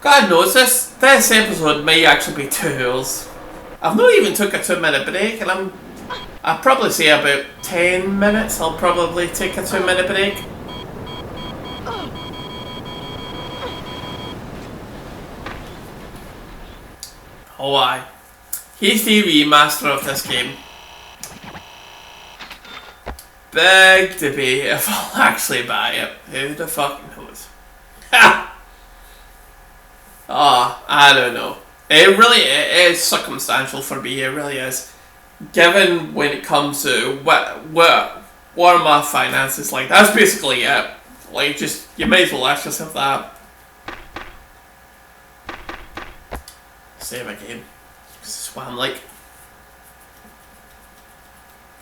A: God knows, this episode may actually be 2 hours. I've not even took a 2-minute break, and I'll probably say about 10 minutes I'll probably take a 2-minute break. Oh aye. Here's the remaster of this game. Big debate if I'll actually buy it. Who the fuck knows? Ha! Oh, I don't know. It is circumstantial for me, it really is. Given when it comes to what are my finances like, that's basically it. Like, just, you may as well ask yourself that. Save again. This is what I'm like.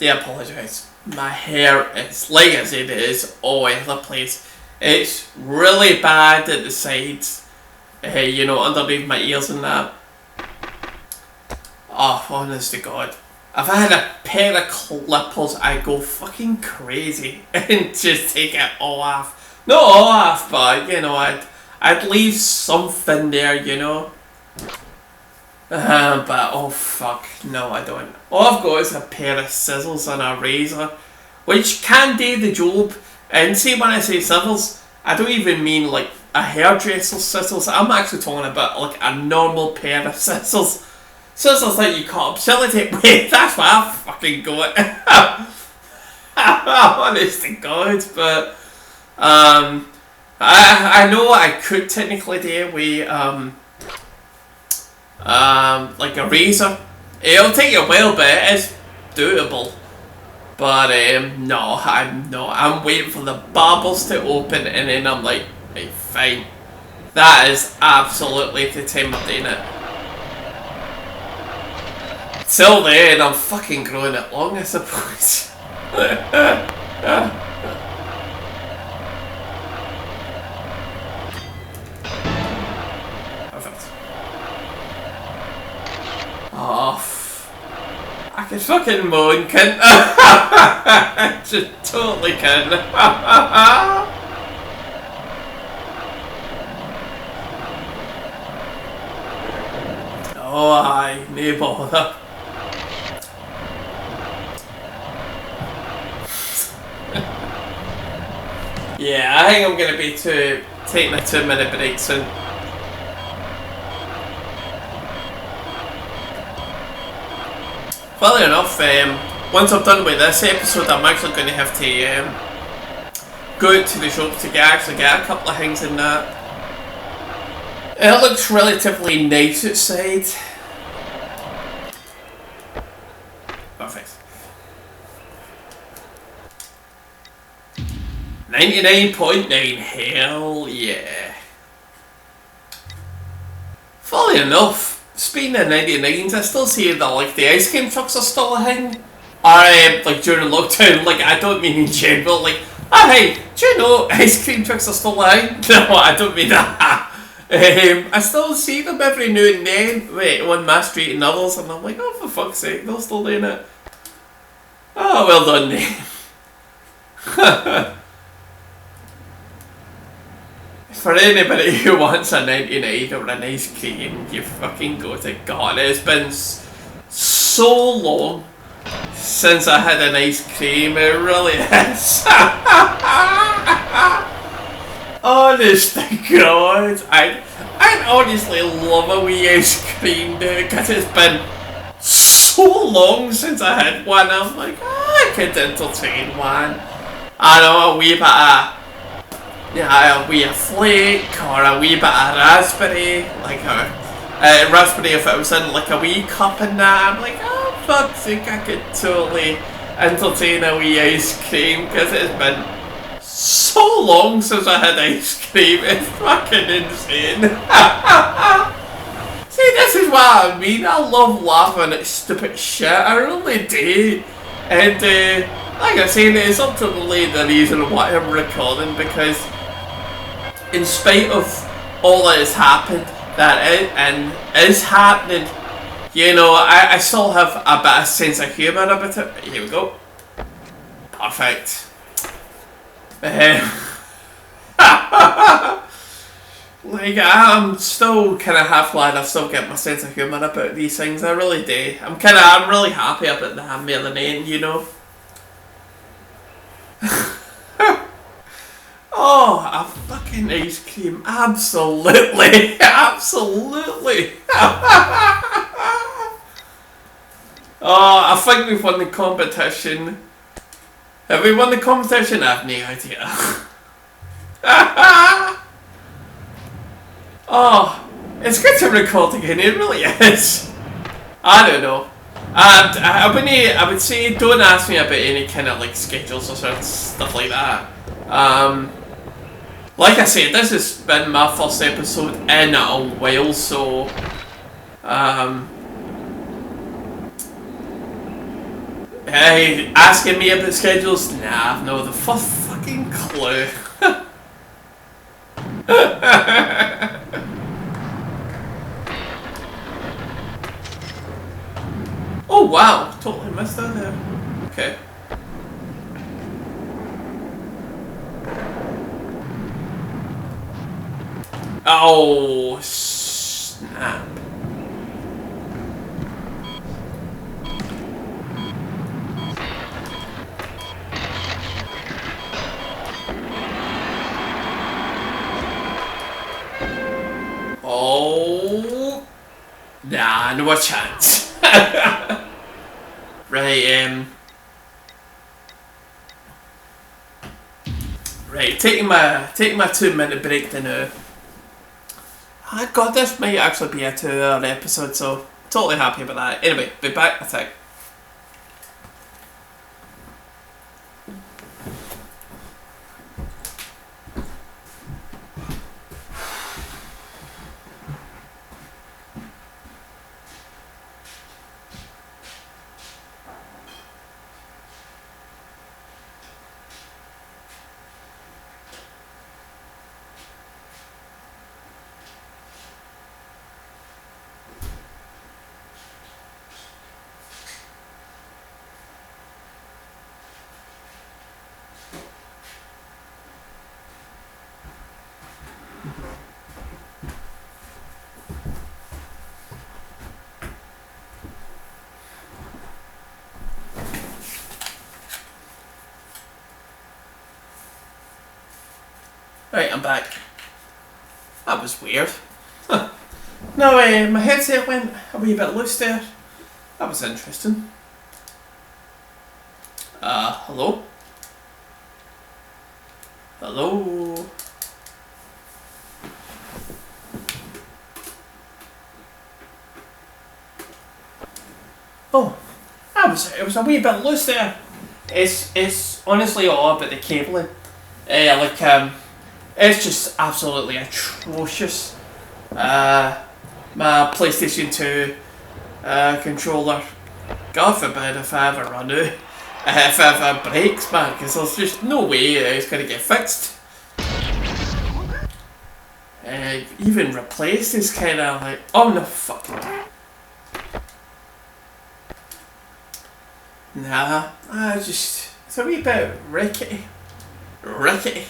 A: I apologise. My hair is, like I said, it is all over the place. It's really bad at the sides. You know, underneath my ears and that. Oh, honest to God. If I had a pair of clippers, I'd go fucking crazy and just take it all off. Not all off, but, you know, I'd leave something there, you know. But, oh fuck, no I don't. All I've got is a pair of scissors and a razor, which can do the job. And see, when I say scissors, I don't even mean like a hairdresser's scissors. I'm actually talking about like a normal pair of scissors. Scissors that you cut up sellotape with. That's what I fucking got. Honest to God, but I know I could technically do with like a razor. It'll take a while, but it is doable. But no, I'm not. I'm waiting for the barbers to open, and then I'm like, right, fine. That is absolutely the time of doing it. Till then, I'm fucking growing it long, I suppose. Perfect. Oh, I can fucking moan, can I? Just totally can. Oh, aye, no bother. Yeah, I think I'm going to be taking a 2-minute break soon. Funnily enough, once I'm done with this episode, I'm actually going to have to go out to the shop to actually get a couple of things in that. It looks relatively nice outside. Perfect. 99.9, hell yeah. Funnily enough, speaking of 99s, I still see that like the ice cream trucks are still a thing. Like during lockdown, like I don't mean in general, like, hey, do you know ice cream trucks are still a thing? No, I don't mean that. I still see them every now and then, on my street and others, and I'm like, oh, for fuck's sake, they're still doing it. Oh, well done, then. For anybody who wants a 99 or an ice cream, you fucking go to God. It's been so long since I had an ice cream, it really is. Honest to God, I honestly love a wee ice cream, dude, because it's been so long since I had one. I'm like, I could entertain one. I know, a wee bit of, yeah, a wee flake, or a wee bit of raspberry, like a raspberry if it was in like a wee cup and that. I'm like, oh fuck's sake, I could totally entertain a wee ice cream, because it's been so long since I had ice cream. It's fucking insane. See, this is what I mean. I love laughing at stupid shit. I really do. And like I said, it's ultimately the reason why I'm recording, because in spite of all that has happened, is happening, you know, I still have a bit of sense of humour about it. Here we go. Perfect. Like, I'm still kind of half glad I've still got my sense of humour about these things. I really do. I'm really happy about that more than anything, you know. Oh, a fucking ice cream. Absolutely. Absolutely. Oh, I think we've won the competition. Have we won the competition? I have no idea. Oh, it's good to record again, it really is. I don't know. I would say don't ask me about any kind of like schedules or stuff like that. Like I said, this has been my first episode in a while, so hey, asking me about schedules? Nah, I've no the fucking clue. Oh wow, totally missed that there. Okay. Oh snap. Oh, nah, no chance. Right, right. Taking my 2-minute break to now. Oh God, this might actually be a 2-hour episode, so totally happy about that. Anyway, be back. I think. Right, I'm back. That was weird. Huh. No, my headset went a wee bit loose there. That was interesting. Hello? Hello? Oh, it was a wee bit loose there. It's honestly all about the cabling. It's just absolutely atrocious. My PlayStation 2 controller, God forbid if I ever run out, if it ever breaks, man, because there's just no way it's going to get fixed. Even replaced is kind of like, oh no, fuck it. Nah, it's a wee bit rickety. Rickety.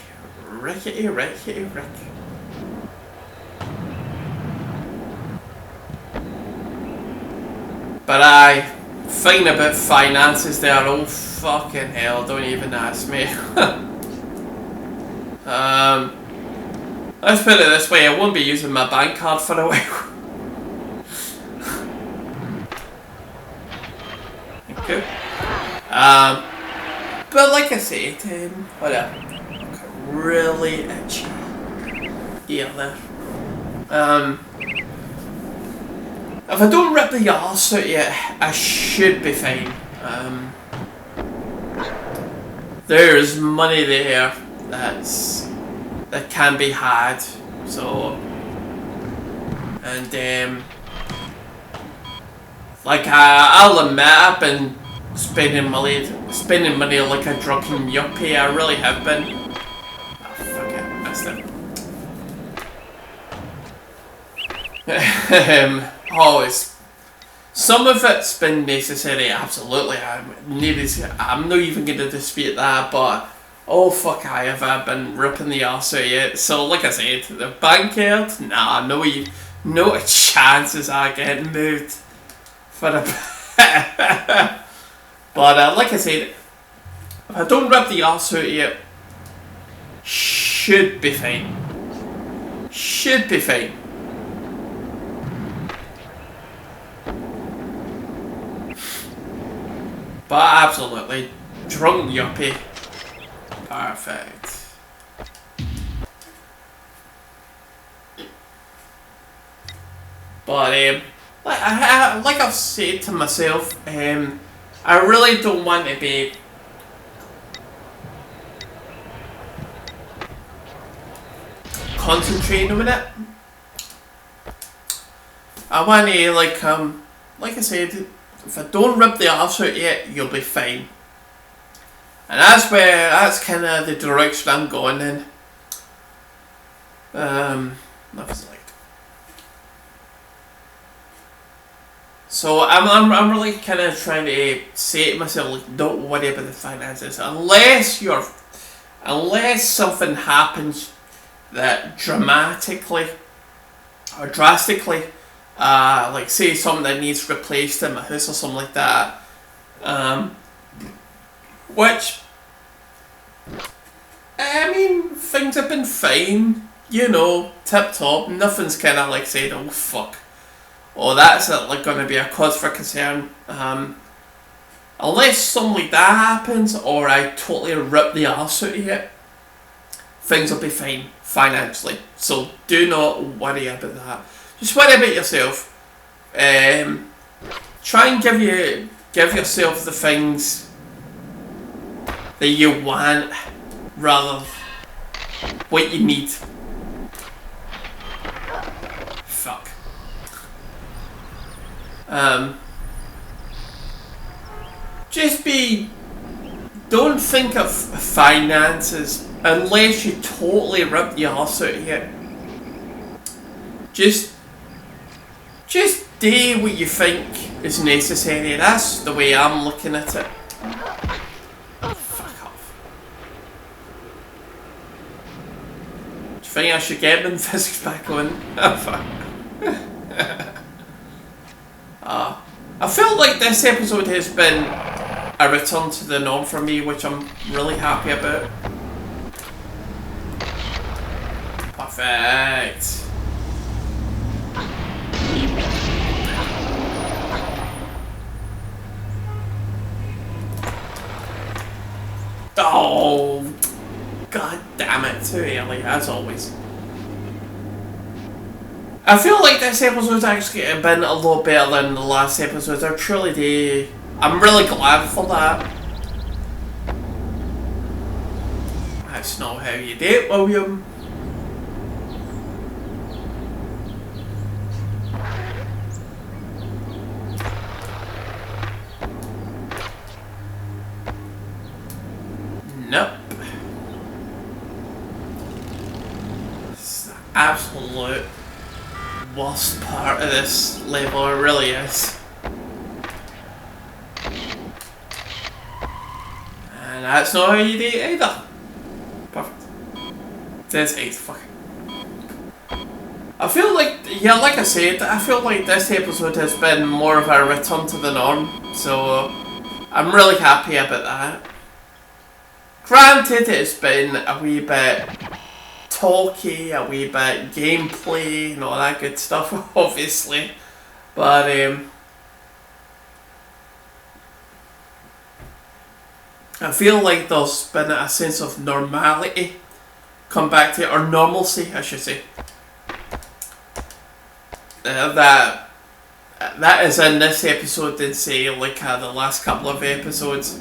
A: But thing about finances there, oh fucking hell, don't even ask me. Let's put it this way, I won't be using my bank card for a while. Thank you. But like I said, whatever. Really itchy ear there. If I don't rip the arse out yet, I should be fine. There's money there that can be had. So, and like I'll admit, I've been spending money like a drunken yuppie. I really have been. Oh, fuck it, missed it. Always. Some of it's been necessary, absolutely. I'm not even going to dispute that, but oh fuck, have I been ripping the arse out yet? So, like I said, the bank card, nah, no chances I getting moved for a bit. But like I said, if I don't rip the arse out yet, should be fine. Should be fine. But absolutely, drunk yuppie. Perfect. But like I've said to myself, I really don't want to be concentrating on it. I want to like I said, if I don't rip the arse out yet, you'll be fine. And that's kind of the direction I'm going in. That was like. So I'm really kind of trying to say to myself, like, don't worry about the finances unless something happens that dramatically or drastically, like say something that needs replaced in my house or something like that, which I mean things have been fine, you know, tip top, nothing's kind of like said, oh fuck, oh that's like going to be a cause for concern, unless something like that happens or I totally rip the arse out of it, things will be fine financially, so do not worry about that. Just worry about yourself. Try and give yourself the things that you want rather than what you need. Fuck. Don't think of finances unless you totally rip the arse out of it. Just do what you think is necessary. That's the way I'm looking at it. Fuck off. think I should get them physics back on. I felt like this episode has been a return to the norm for me, which I'm really happy about. Perfect. Oh, god damn it, too early, as always. I feel like this episode's actually been a lot better than the last episode. I truly do. I'm really glad for that. That's not how you do it, William. Nope. It's the absolute worst part of this level, it really is. And that's not how you do it either. Perfect. This is fucking. I feel like, yeah, like I said, I feel like this episode has been more of a return to the norm, so I'm really happy about that. Granted, it's been a wee bit talky, a wee bit gameplay and all that good stuff, obviously, but I feel like there's been a sense of normality come back to it, or normalcy, I should say. That is in this episode than say like the last couple of episodes.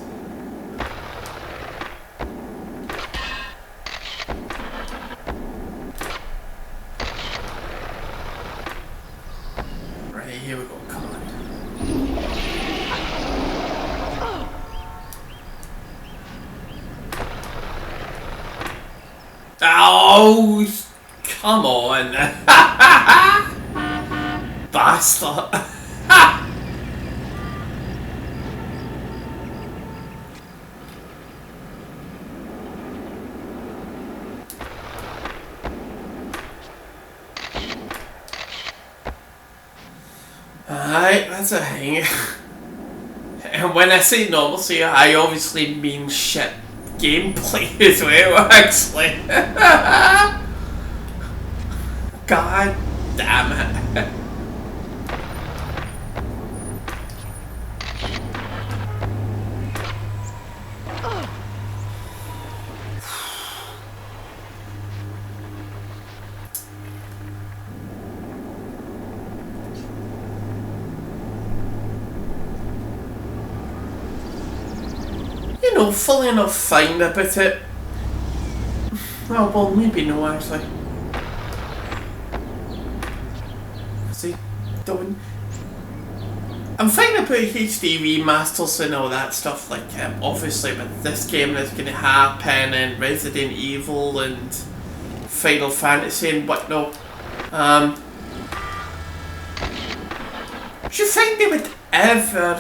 A: Right, here we go, come on. Oh, come on. Bastard. Alright, that's a thing. And when I say normalcy, I obviously mean shit gameplay as well, actually. God damn it. You know, fully enough fine about it. Oh, well, maybe no, actually. See, don't. I'm fine about HD remasters and all that stuff, like, obviously with this game that's going to happen, and Resident Evil, and Final Fantasy, and whatnot. Do you think they would ever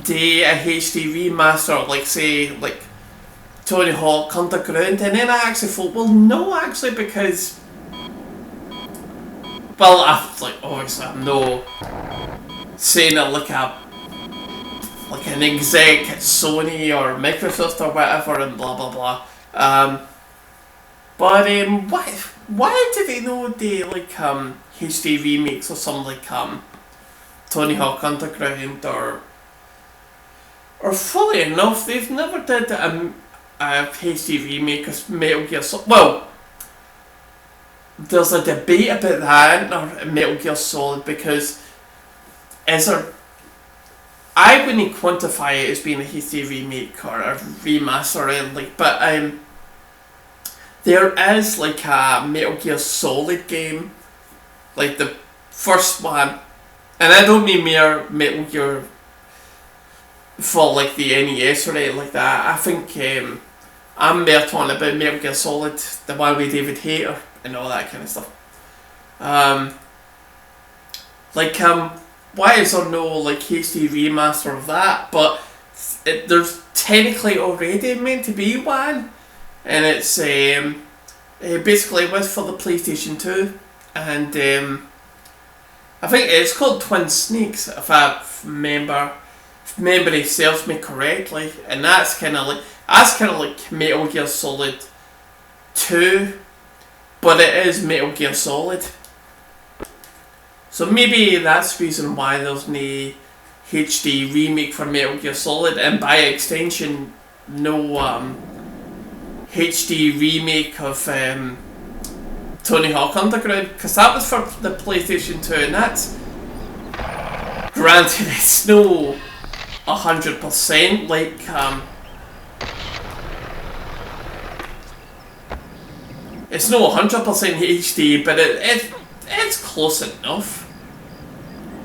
A: do a HD remaster, like say, like Tony Hawk Underground? And then I actually thought, well, no, actually, because, well, obviously I'm no saying it like an exec at Sony or Microsoft or whatever, and blah blah blah. But why do they not do like HD remakes or something like Tony Hawk Underground, or fully enough, they've never did a HD remake of Metal Gear Solid. Well, there's a debate about that in Metal Gear Solid, because I wouldn't quantify it as being a HD remake or a remaster or anything, but there is like a Metal Gear Solid game, like the first one, and I don't mean mere Metal Gear for like the NES or anything like that. I think I'm more talking about Metal Gear Solid, the one with David Hayter and all that kind of stuff. Why is there no like HD remaster of that? But there's technically already meant to be one, and it's basically was for the PlayStation 2, and I think it's called Twin Snakes, if memory serves me correctly, and that's kind of like Metal Gear Solid 2, but it is Metal Gear Solid. So maybe that's the reason why there's no HD remake for Metal Gear Solid, and by extension, no HD remake of Tony Hawk Underground, because that was for the PlayStation 2, and that's, granted, it's no 100% like it's no 100% HD, but it's close enough.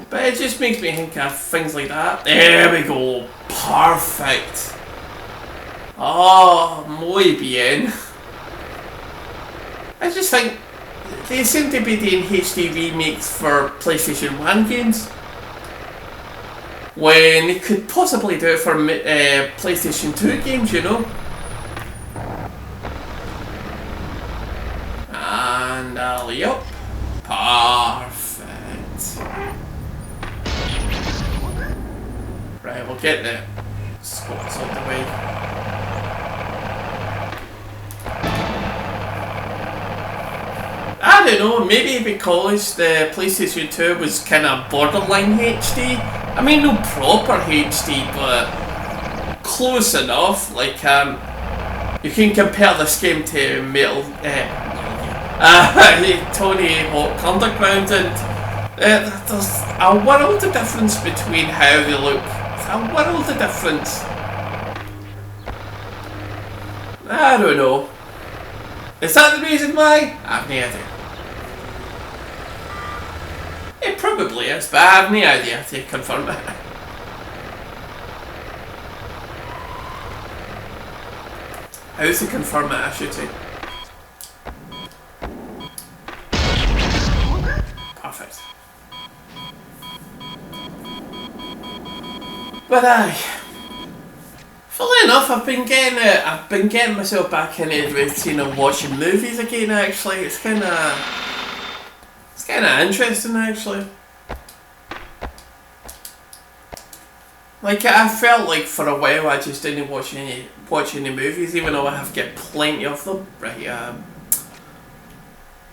A: But it just makes me think of things like that. There we go. Perfect. Oh, muy bien. I just think they seem to be doing HD remakes for PlayStation 1 games, when they could possibly do it for PlayStation 2 games, you know? And yep. Perfect. Right, we'll get the squats out the way. I don't know, maybe because the PlayStation 2 was kind of borderline HD. I mean, no proper HD, but close enough. Like, you can compare this game to Tony Hawk Underground, and there's a world of difference between how they look. It's a world of difference. I don't know. Is that the reason why? I have no idea. It probably is, but I have no idea to confirm it. How to confirm it, I should say. Perfect. But funnily enough, I've been getting myself back into the routine of watching movies again. Actually, it's kind of interesting, actually. Like, I felt like for a while I just didn't watch any movies, even though I have got plenty of them. Right,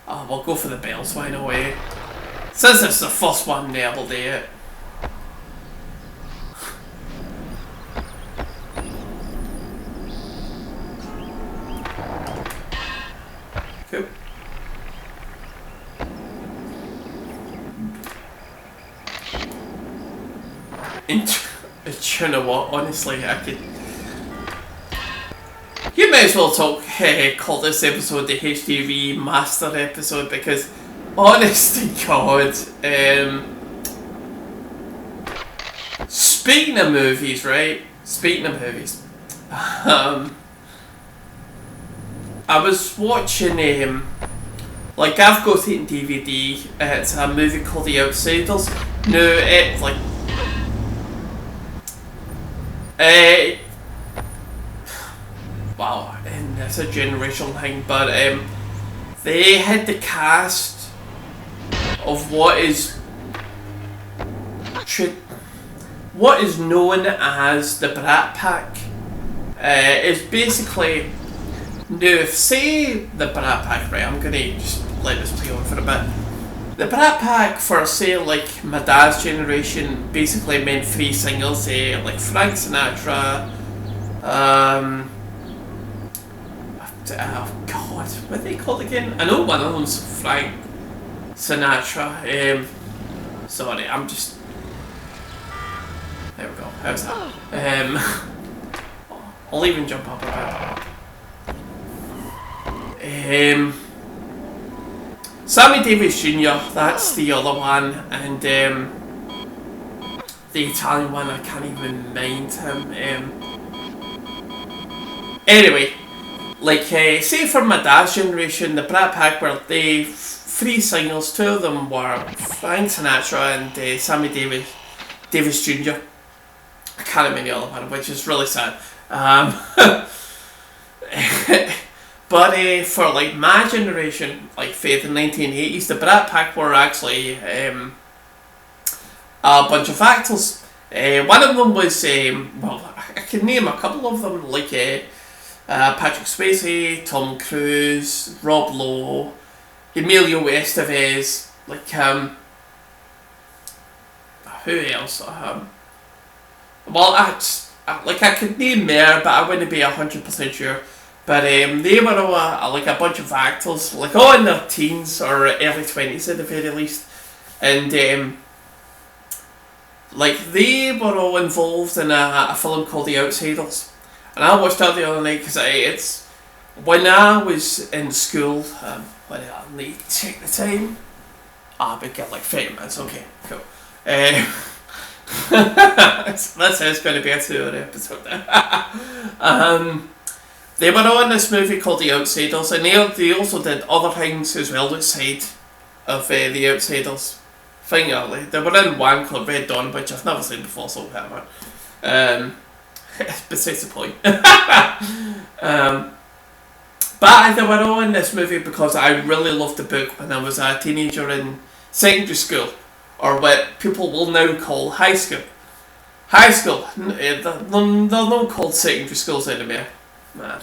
A: we'll go for the bells, why no way. Since it's the first one, there will do it. Cool. You know what, honestly, you may as well call this episode the HD Remaster episode, because, honest to God, speaking of movies, right? I was watching, like, I've got it in DVD, it's a movie called The Outsiders. No, it's like, wow, and that's a generational thing, but they had the cast of what is known as the Brat Pack. It's basically, now say the Brat Pack, right, I'm gonna just let this play on for a bit. The Brat Pack, for say like my dad's generation, basically meant three singers, like Frank Sinatra, oh God, what are they called again? I know one of them's Frank Sinatra. Sorry, I'm just. There we go. How's that? I'll even jump up a bit. Sammy Davis Jr., that's the other one, and the Italian one, I can't even mind him. Anyway, like, say for my dad's generation, the Brat Pack were the three singers. Two of them were Frank Sinatra and Sammy Davis Jr. I can't remember the other one, which is really sad. But for like my generation, like say the 1980s, the Brat Pack were actually a bunch of actors. One of them was, well, I can name a couple of them, like Patrick Swayze, Tom Cruise, Rob Lowe, Emilio Estevez, like who else? Well, I could name more, but I wouldn't be 100% sure. But they were all like a bunch of actors, like all in their teens or early 20s at the very least, and like they were all involved in a film called The Outsiders, and I watched that the other night because it's when I was in school. Let me check the time. We get like 30 minutes. Okay, cool. This is going to be a 2-hour episode. They were on this movie called The Outsiders, and they also did other things as well outside of The Outsiders thing. They were in one called Red Dawn, which I've never seen before, so whatever. Besides the point. But they were all in this movie because I really loved the book when I was a teenager in secondary school, or what people will now call high school. High school, they're not called secondary schools anymore.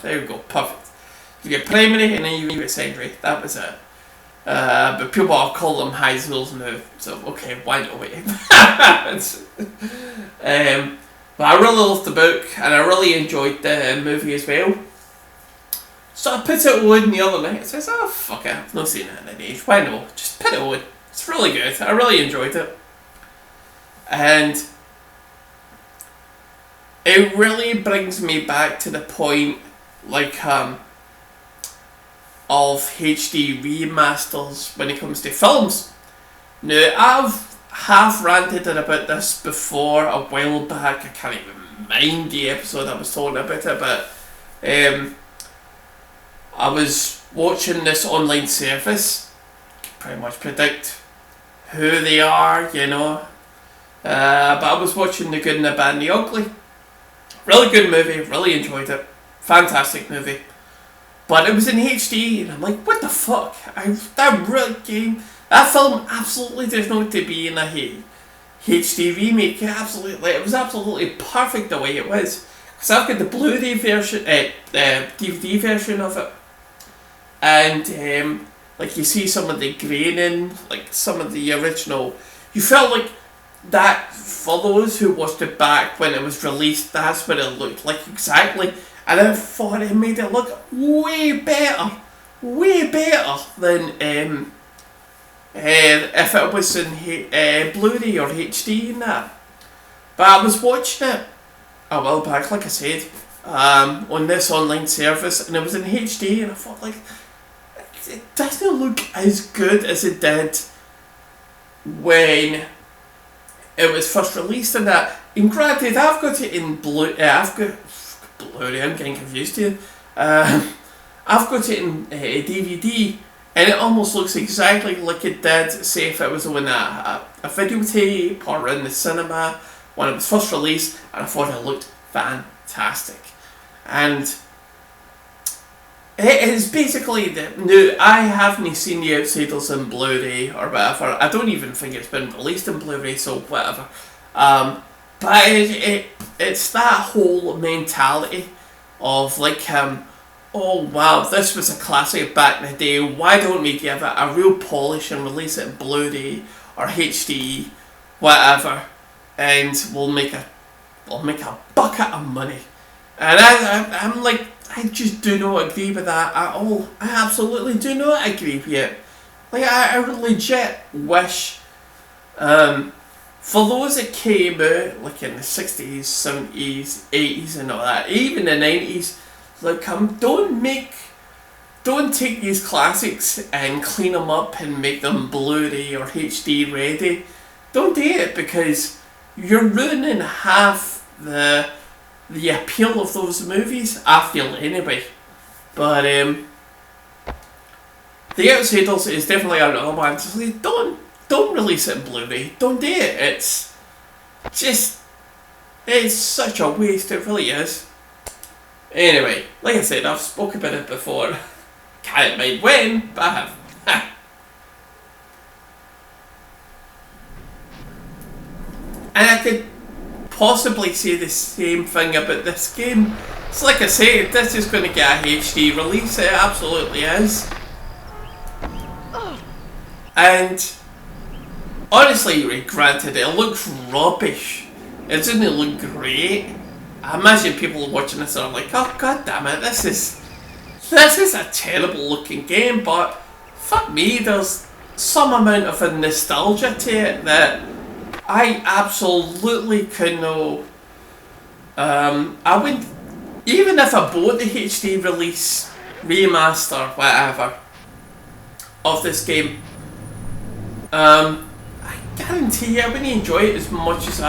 A: There we go, perfect. You get primary and then you get secondary, that was it. But people all call them high schools now, so okay, why not wait? But I really loved the book and I really enjoyed the movie as well. So I put it on the other night and says, oh fuck it, I've not seen it in an age, why not? Just put it on. It's really good, I really enjoyed it. And it really brings me back to the point, like, of HD remasters when it comes to films. Now, I've half ranted about this before a while back. I can't even mind the episode I was talking about it, but I was watching this online service. Pretty much predict who they are, you know. But I was watching The Good and the Bad and the Ugly. Really good movie, really enjoyed it. Fantastic movie. But it was in HD, and I'm like, what the fuck? That film absolutely does not to be in a HD remake. It was absolutely perfect the way it was. Because I've got the Blu-ray version, DVD version of it. And, like, you see some of the graining, like, some of the original. You felt like that, for those who watched it back when it was released, that's what it looked like exactly. And I thought it made it look way better than if it was in Blu-ray or HD and that. But I was watching it a while back, like I said, on this online service, and it was in HD, and I thought, like, it doesn't look as good as it did when it was first released and that. And granted, I've got it in Blu-ray, I'm getting confused here. I've got it in DVD, and it almost looks exactly like it did, say, if it was on a videotape or in the cinema when it was first released, and I thought it looked fantastic. And it is basically I haven't seen The Outsiders in Blu-ray or whatever. I don't even think it's been released in Blu-ray, so whatever. But it's that whole mentality of like, oh wow, this was a classic back in the day. Why don't we give it a real polish and release it in Blu-ray or HD, whatever, and we'll make a bucket of money. And I'm like, I just do not agree with that at all. I absolutely do not agree with it. Like, I legit wish, for those that came out, like in the 60s, 70s, 80s and all that, even the 90s, like, don't take these classics and clean them up and make them Blu-ray or HD ready. Don't do it, because you're ruining half the appeal of those movies, I feel anyway. But The Outsiders is definitely another one. Just like, don't release it in Blu-ray. Don't do it. It's such a waste. It really is. Anyway, like I said, I've spoken about it before. Can't mind when, but I have. And I could possibly say the same thing about this game. It's like I say, this is going to get a HD release. It absolutely is. And honestly, granted, it looks rubbish. It doesn't look great. I imagine people watching this are like, oh god damn it, this is a terrible looking game, but fuck me, there's some amount of a nostalgia to it that I absolutely can know. I would, even if I bought the HD release, remaster, whatever, of this game, I guarantee you I wouldn't enjoy it as much as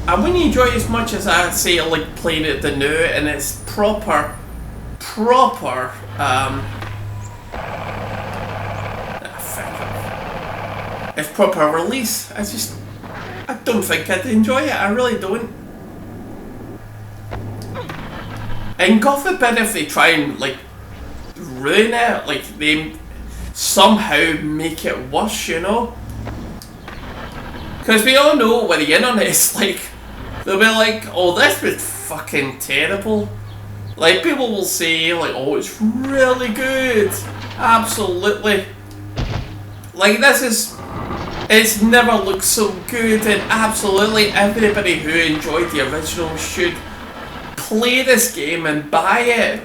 A: I wouldn't enjoy it as much as I say like playing it the new and it's proper it's proper release. I don't think I'd enjoy it. I really don't. And God forbid if they try and like ruin it, like they somehow make it worse, you know? Because we all know what the internet is like. They'll be like, oh, this was fucking terrible. Like, people will say, like, oh, it's really good. Absolutely. Like, it's never looked so good, and absolutely everybody who enjoyed the original should play this game and buy it.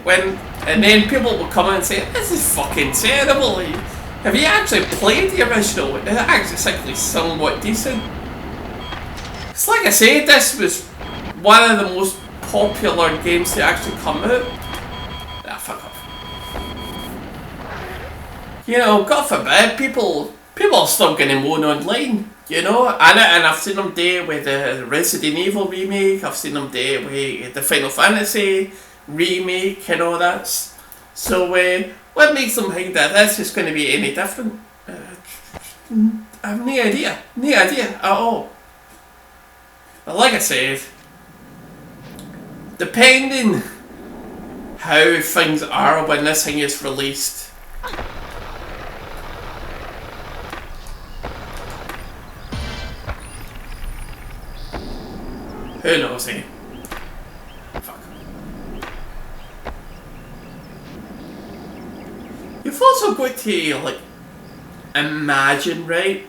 A: And then people will come and say, this is fucking terrible. Have you actually played the original? It's actually somewhat decent. It's like I said, this was one of the most popular games to actually come out. Ah, fuck off. You know, God forbid, people are still going to moan online, you know? And I've seen them do it with the Resident Evil remake, I've seen them do it with the Final Fantasy remake and all that. So, what makes them think that this is going to be any different? I have no idea. No idea at all. But like I said, depending how things are when this thing is released, who knows, eh? Fuck. You've also got to, like, imagine, right?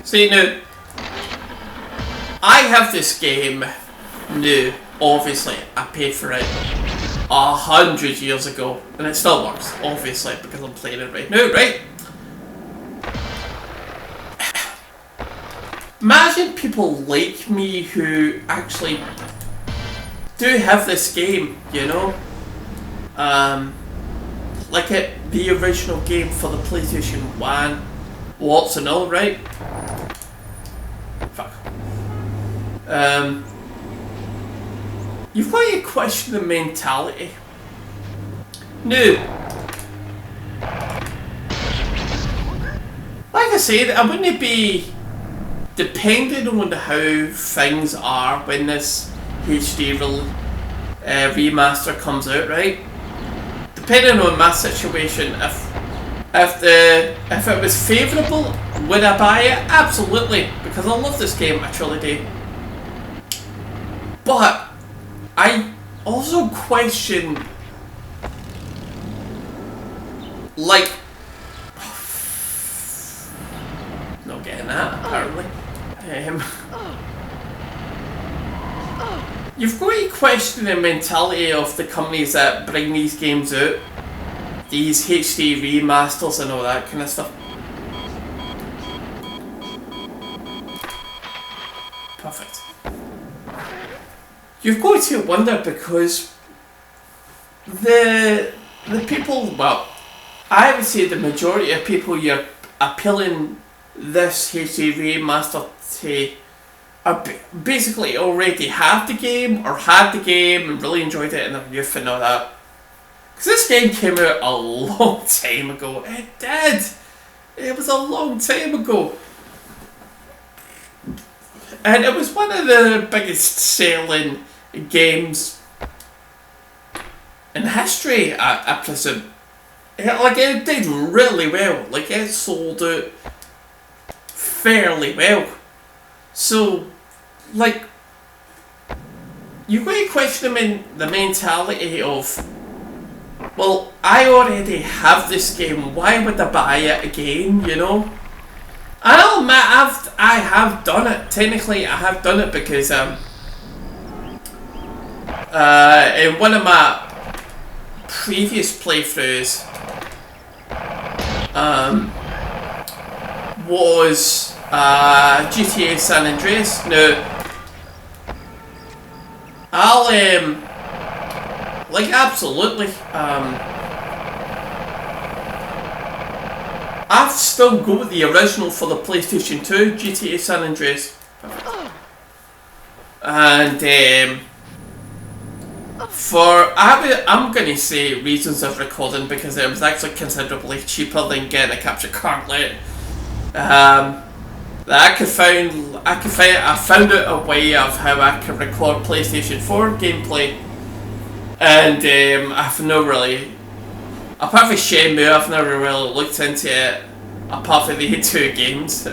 A: See, now, I have this game new, obviously, I paid for it 100 years ago, and it still works, obviously, because I'm playing it right now, right? Imagine people like me who actually do have this game, you know? Like the original game for the PlayStation 1, lots and all, right? Fuck. You've got to question the mentality. Now, like I said, I wouldn't be depending on how things are when this HD remaster comes out, right? Depending on my situation, if it was favourable, would I buy it? Absolutely, because I love this game, I truly do. But I also question, like, not getting that apparently. You've got to question the mentality of the companies that bring these games out, these HD remasters and all that kind of stuff. Perfect. You've got to wonder because the people, well, I would say the majority of people you're appealing this HD remaster to are basically already have the game or had the game and really enjoyed it in their youth and all that. Because this game came out a long time ago. It did. It was a long time ago. And it was one of the biggest selling games in history, I presume. Like, it did really well. Like, it sold out fairly well. So, like, you've got to question the mentality of, well, I already have this game, why would I buy it again, you know? I'll admit, I have done it. Technically, I have done it because, in one of my previous playthroughs, was GTA San Andreas. Now, I'll like, absolutely, I've still got the original for the PlayStation 2, GTA San Andreas, and I'm gonna say reasons of recording, because it was actually considerably cheaper than getting a capture card later. That I found out a way of how I could record PlayStation 4 gameplay, and I've not really, apart from Shenmue, I've never really looked into it apart from the two games.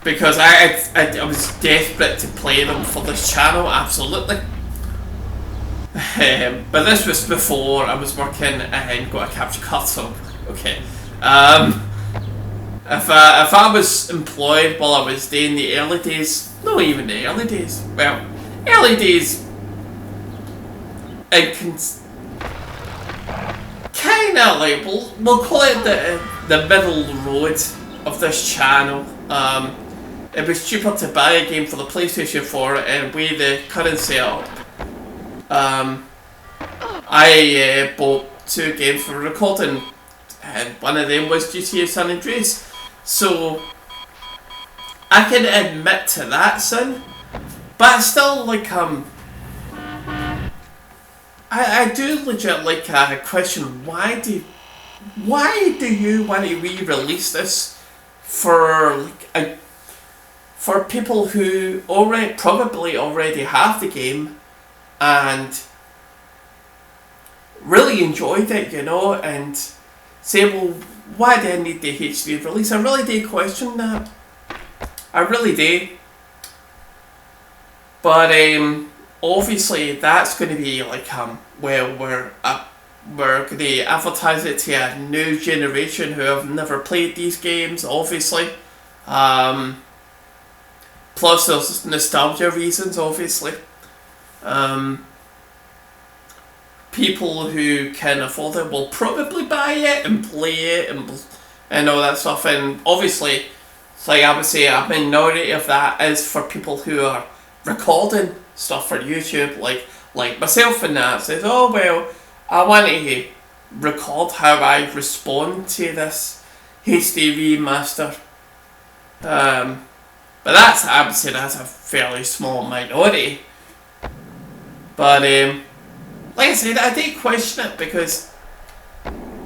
A: Because I was desperate to play them for this channel, absolutely. But this was before I was working and got a capture card, so okay. If I was employed while I was doing the early days, not even the early days, well, early days, and kind of like, we'll call it the middle road of this channel. It was cheaper to buy a game for the PlayStation 4 and with the current setup. I bought two games for recording, and one of them was GTA San Andreas. So I can admit to that, son, but I still like I do legit like question why do you want to re-release this for like for people who probably already have the game and really enjoyed it, you know, and say, well, why do I need the HD release? I really do question that. I really do. But obviously that's going to be like well, we're going to advertise it to a new generation who have never played these games, obviously. Plus there's nostalgia reasons, obviously. People who can afford it will probably buy it and play it and all that stuff, and obviously, like I would say, a minority of that is for people who are recording stuff for YouTube, like myself, and that says, oh well, I want to record how I respond to this HD remaster. But I would say that's a fairly small minority. But like I said, I did question it because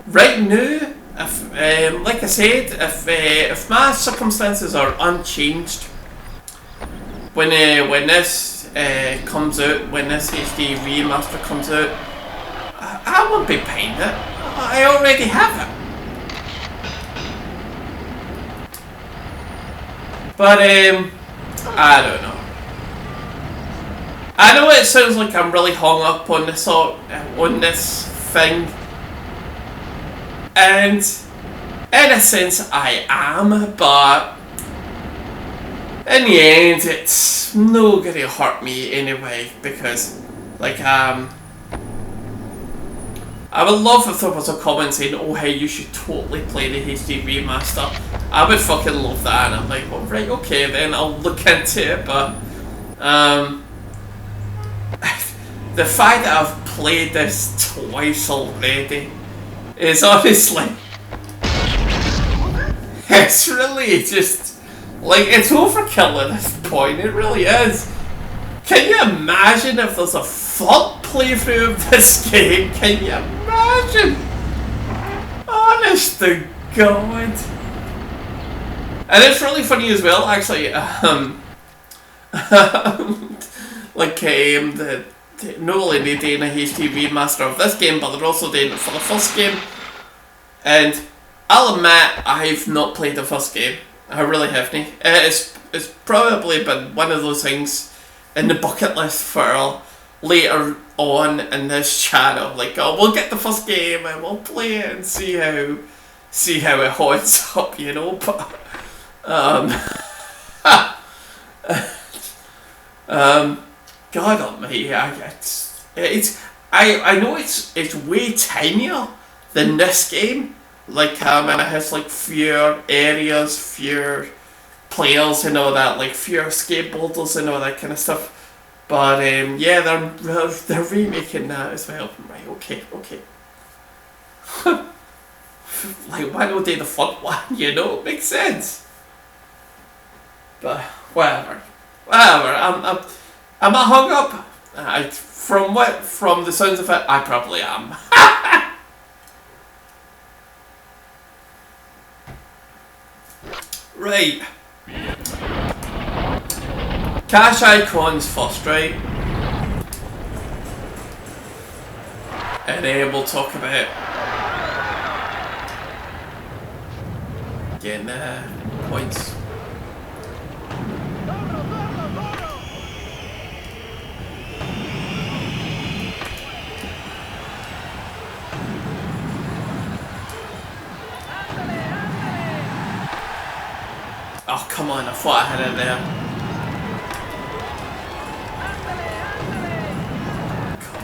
A: right now, if like I said, if my circumstances are unchanged when this comes out, when this HD remaster comes out, I won't be paying it. I already have it. But I don't know. I know it sounds like I'm really hung up on this thing, and in a sense I am, but in the end it's not gonna hurt me anyway, because like I would love if there was a comment saying, oh hey, you should totally play the HD remaster. I would fucking love that, and I'm like, well right, okay then, I'll look into it, but the fact that I've played this twice already is honestly, it's really just, like, it's overkill at this point, it really is. Can you imagine if there's a full playthrough of this game? Can you imagine? Honest to God. And it's really funny as well, actually, like, not only are they doing a HD remaster of this game, but they're also doing it for the first game. And I'll admit, I've not played the first game. I really haven't. It's probably been one of those things in the bucket list for later on in this channel. Like, oh, we'll get the first game and we'll play it and see how it holds up, you know. But God almighty, I know it's way tinier than this game. Like, and it has like fewer areas, fewer players and all that, like fewer skateboarders and all that kind of stuff. But yeah, they're remaking that as well. Right, okay. Like, why don't they the fun one? You know, it makes sense. But whatever. Am I hung up? From the sounds of it, I probably am. Right. Cash icons first, right? And then we'll talk about getting points. Oh, come on, I thought I had it there.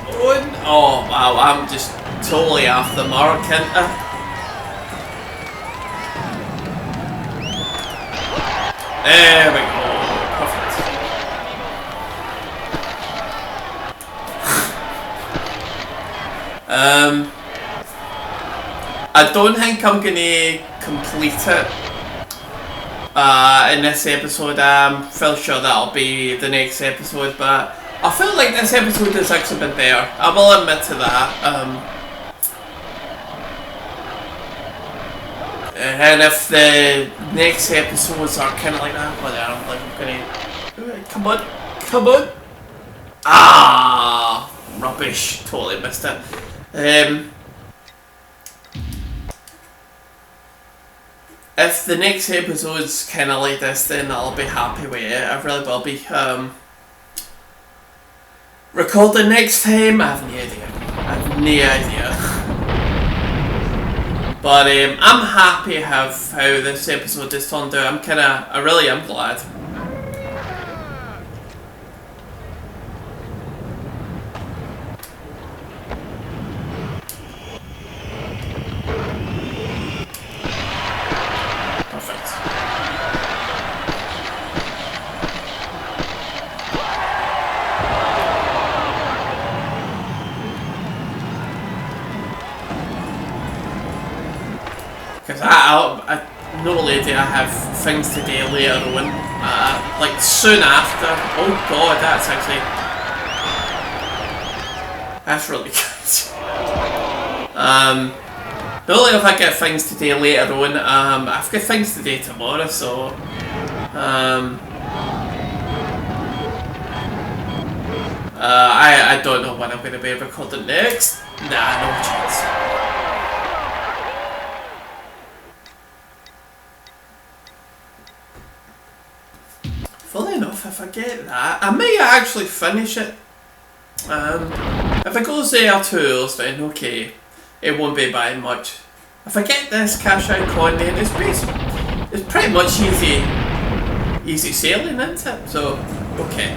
A: Come on. Oh, wow, I'm just totally off the mark, ain't I? There we go. Perfect. I don't think I'm gonna complete it in this episode. I'm fairly sure that'll be the next episode, but I feel like this episode has actually been better. I will admit to that. And if the next episodes are kind of like that, well, I'm gonna come on. Ah, rubbish. Totally missed it. If the next episode's kind of like this, then I'll be happy with it. I really will be. Recording next time, I have no idea. But I'm happy how this episode has turned out. I really am glad. Because normally I have things to do later on, like soon after. Oh god, that's really good. Normally if I get things to do later on, I've got things to do tomorrow, so I don't know when I'm going to be recording next. Nah, no chance. Funnily enough, if I get that, I may actually finish it. If it goes there 2 hours, then okay, it won't be by much. If I get this cash icon, then it's pretty much easy sailing, isn't it? So, okay.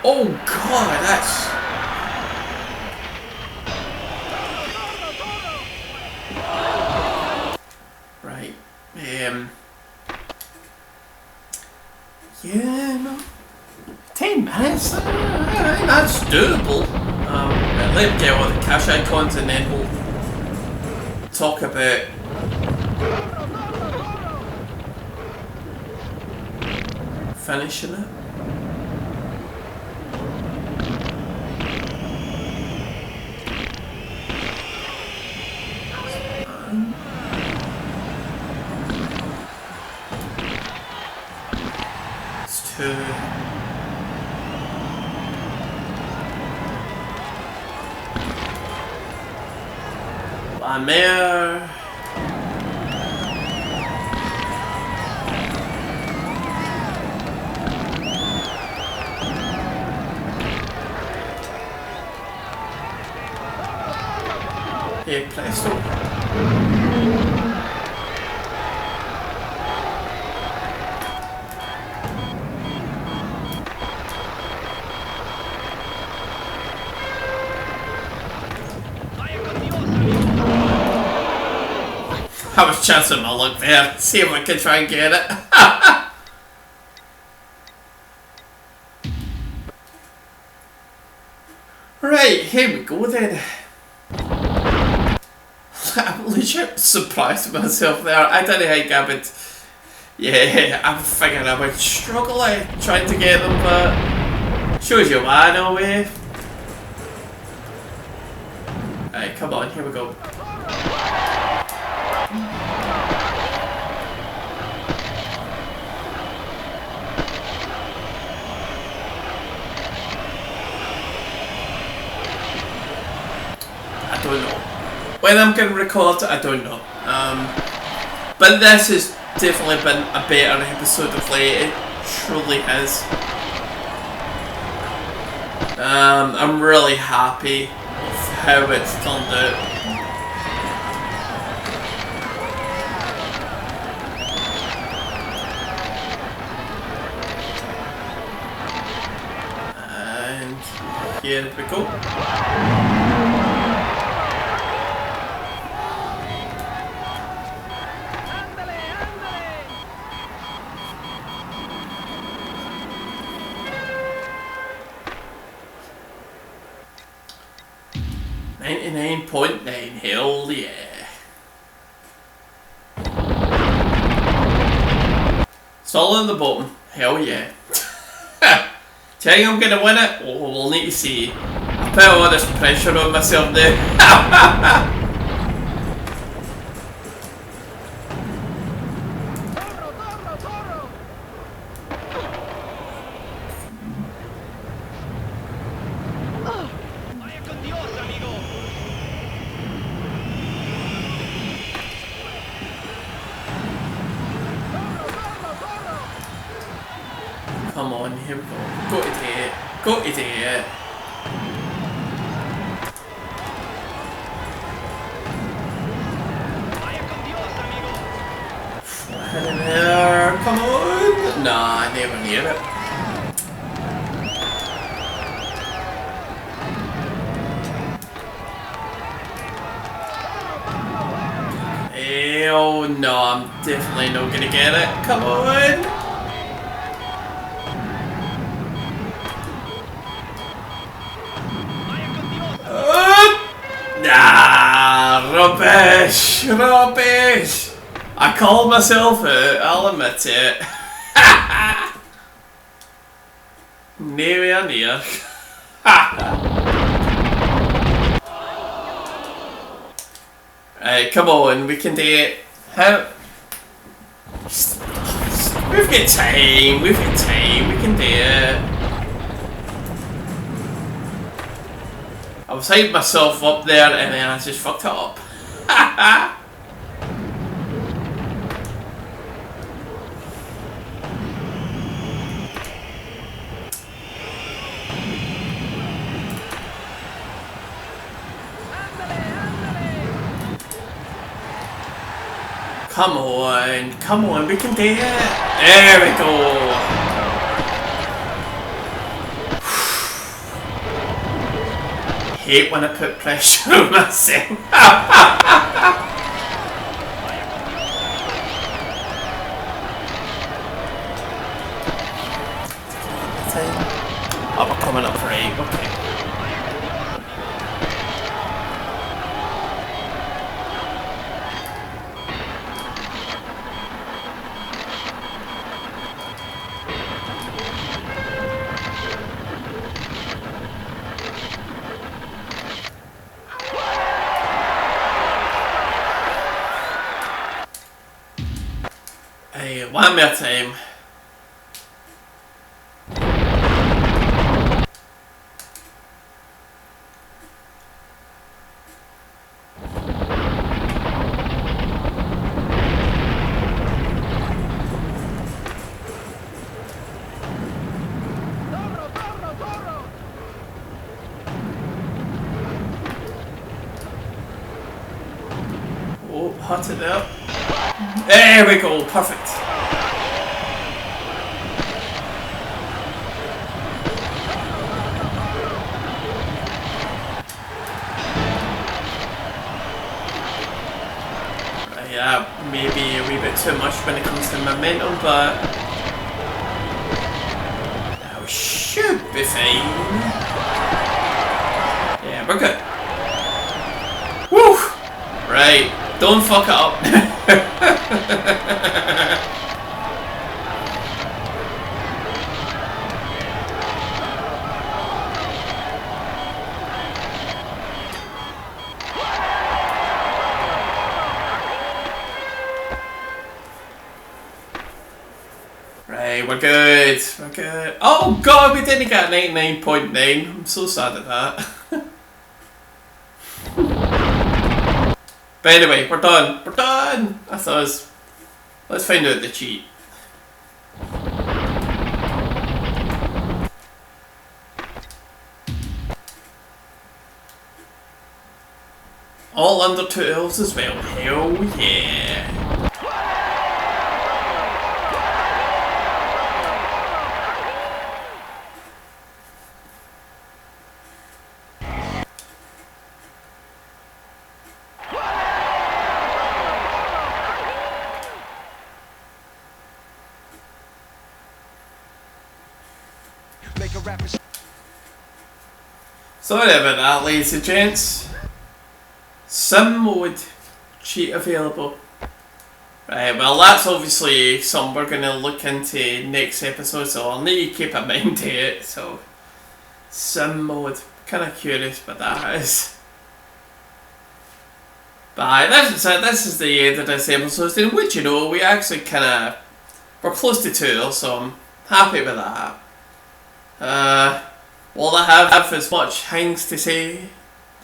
A: Oh god, that's... Right. Yeah, no. 10 minutes? That's doable. Let me get all the cash icons and then we'll talk about finishing it. 2. One more. Hey, presto. I was chancing my luck there. See if I can try and get it. Right, here we go then. I'm legit surprised with myself there. I don't think I would. Yeah, I'm figuring I would struggle trying to get them, but shows you why, no way. Right, come on, here we go. I don't know. When I'm going to record, I don't know. But this has definitely been a better episode of late. It truly has. I'm really happy with how it's turned out. And here we go. 99.9, hell yeah. It's all in the bottom, hell yeah. Tell you I'm gonna win it? Oh, we'll need to see. I put all this pressure on myself now. Come on, here we go. Go to it. Go to it. Come on. Nah, I never near it. Oh no, I'm definitely not gonna get it. Come on. Nah, rubbish, rubbish. I called myself out, I'll admit it. Nowhere near. Right, come on, we can do it. How? We've got time, we can do it. I was hyping myself up there and then I just fucked it up. Come on, we can do it. There we go. Hate when I put pressure on myself. Oh, we're coming up for 8, okay. One more time. hut it there. There we go, perfect. Yeah, maybe a wee bit too much when it comes to momentum, but that should be fine. Yeah, we're good. Woo! Right, don't fuck it up. Right, we're good. We're good. Oh god, we didn't get 99.9. I'm so sad at that. But anyway, we're done. We're done! That's us. Let's find out the cheat. All under 2 elves as well. Hell yeah. Sorry about that, ladies and gents. Sim mode cheat available. Right, well that's obviously something we're going to look into next episode, so I'll need to keep in mind to it. So, sim mode, kind of curious what that is. But that's it, this is the end of this episode, in which, you know, we actually we're close to 2, so I'm happy with that. Will I have as much things to say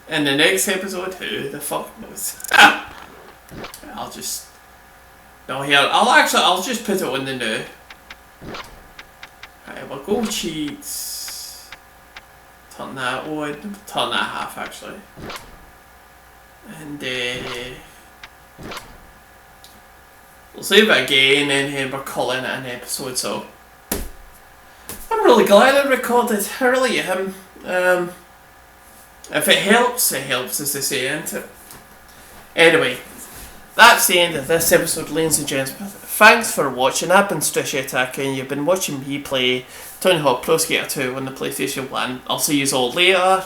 A: in the next episode? Who the fuck knows? I'll just... No, here, I'll just put it on the new. Right, we'll go cheats. Turn that on. Turn that half, actually. And, we'll save it again, and then we're calling it an episode, so... I'm really glad I recorded. I really am. If it helps, as they say, isn't it? Anyway, that's the end of this episode, ladies and gentlemen. Thanks for watching. I've been Otaku, and you've been watching me play Tony Hawk Pro Skater 2 on the PlayStation 1. I'll see you all later.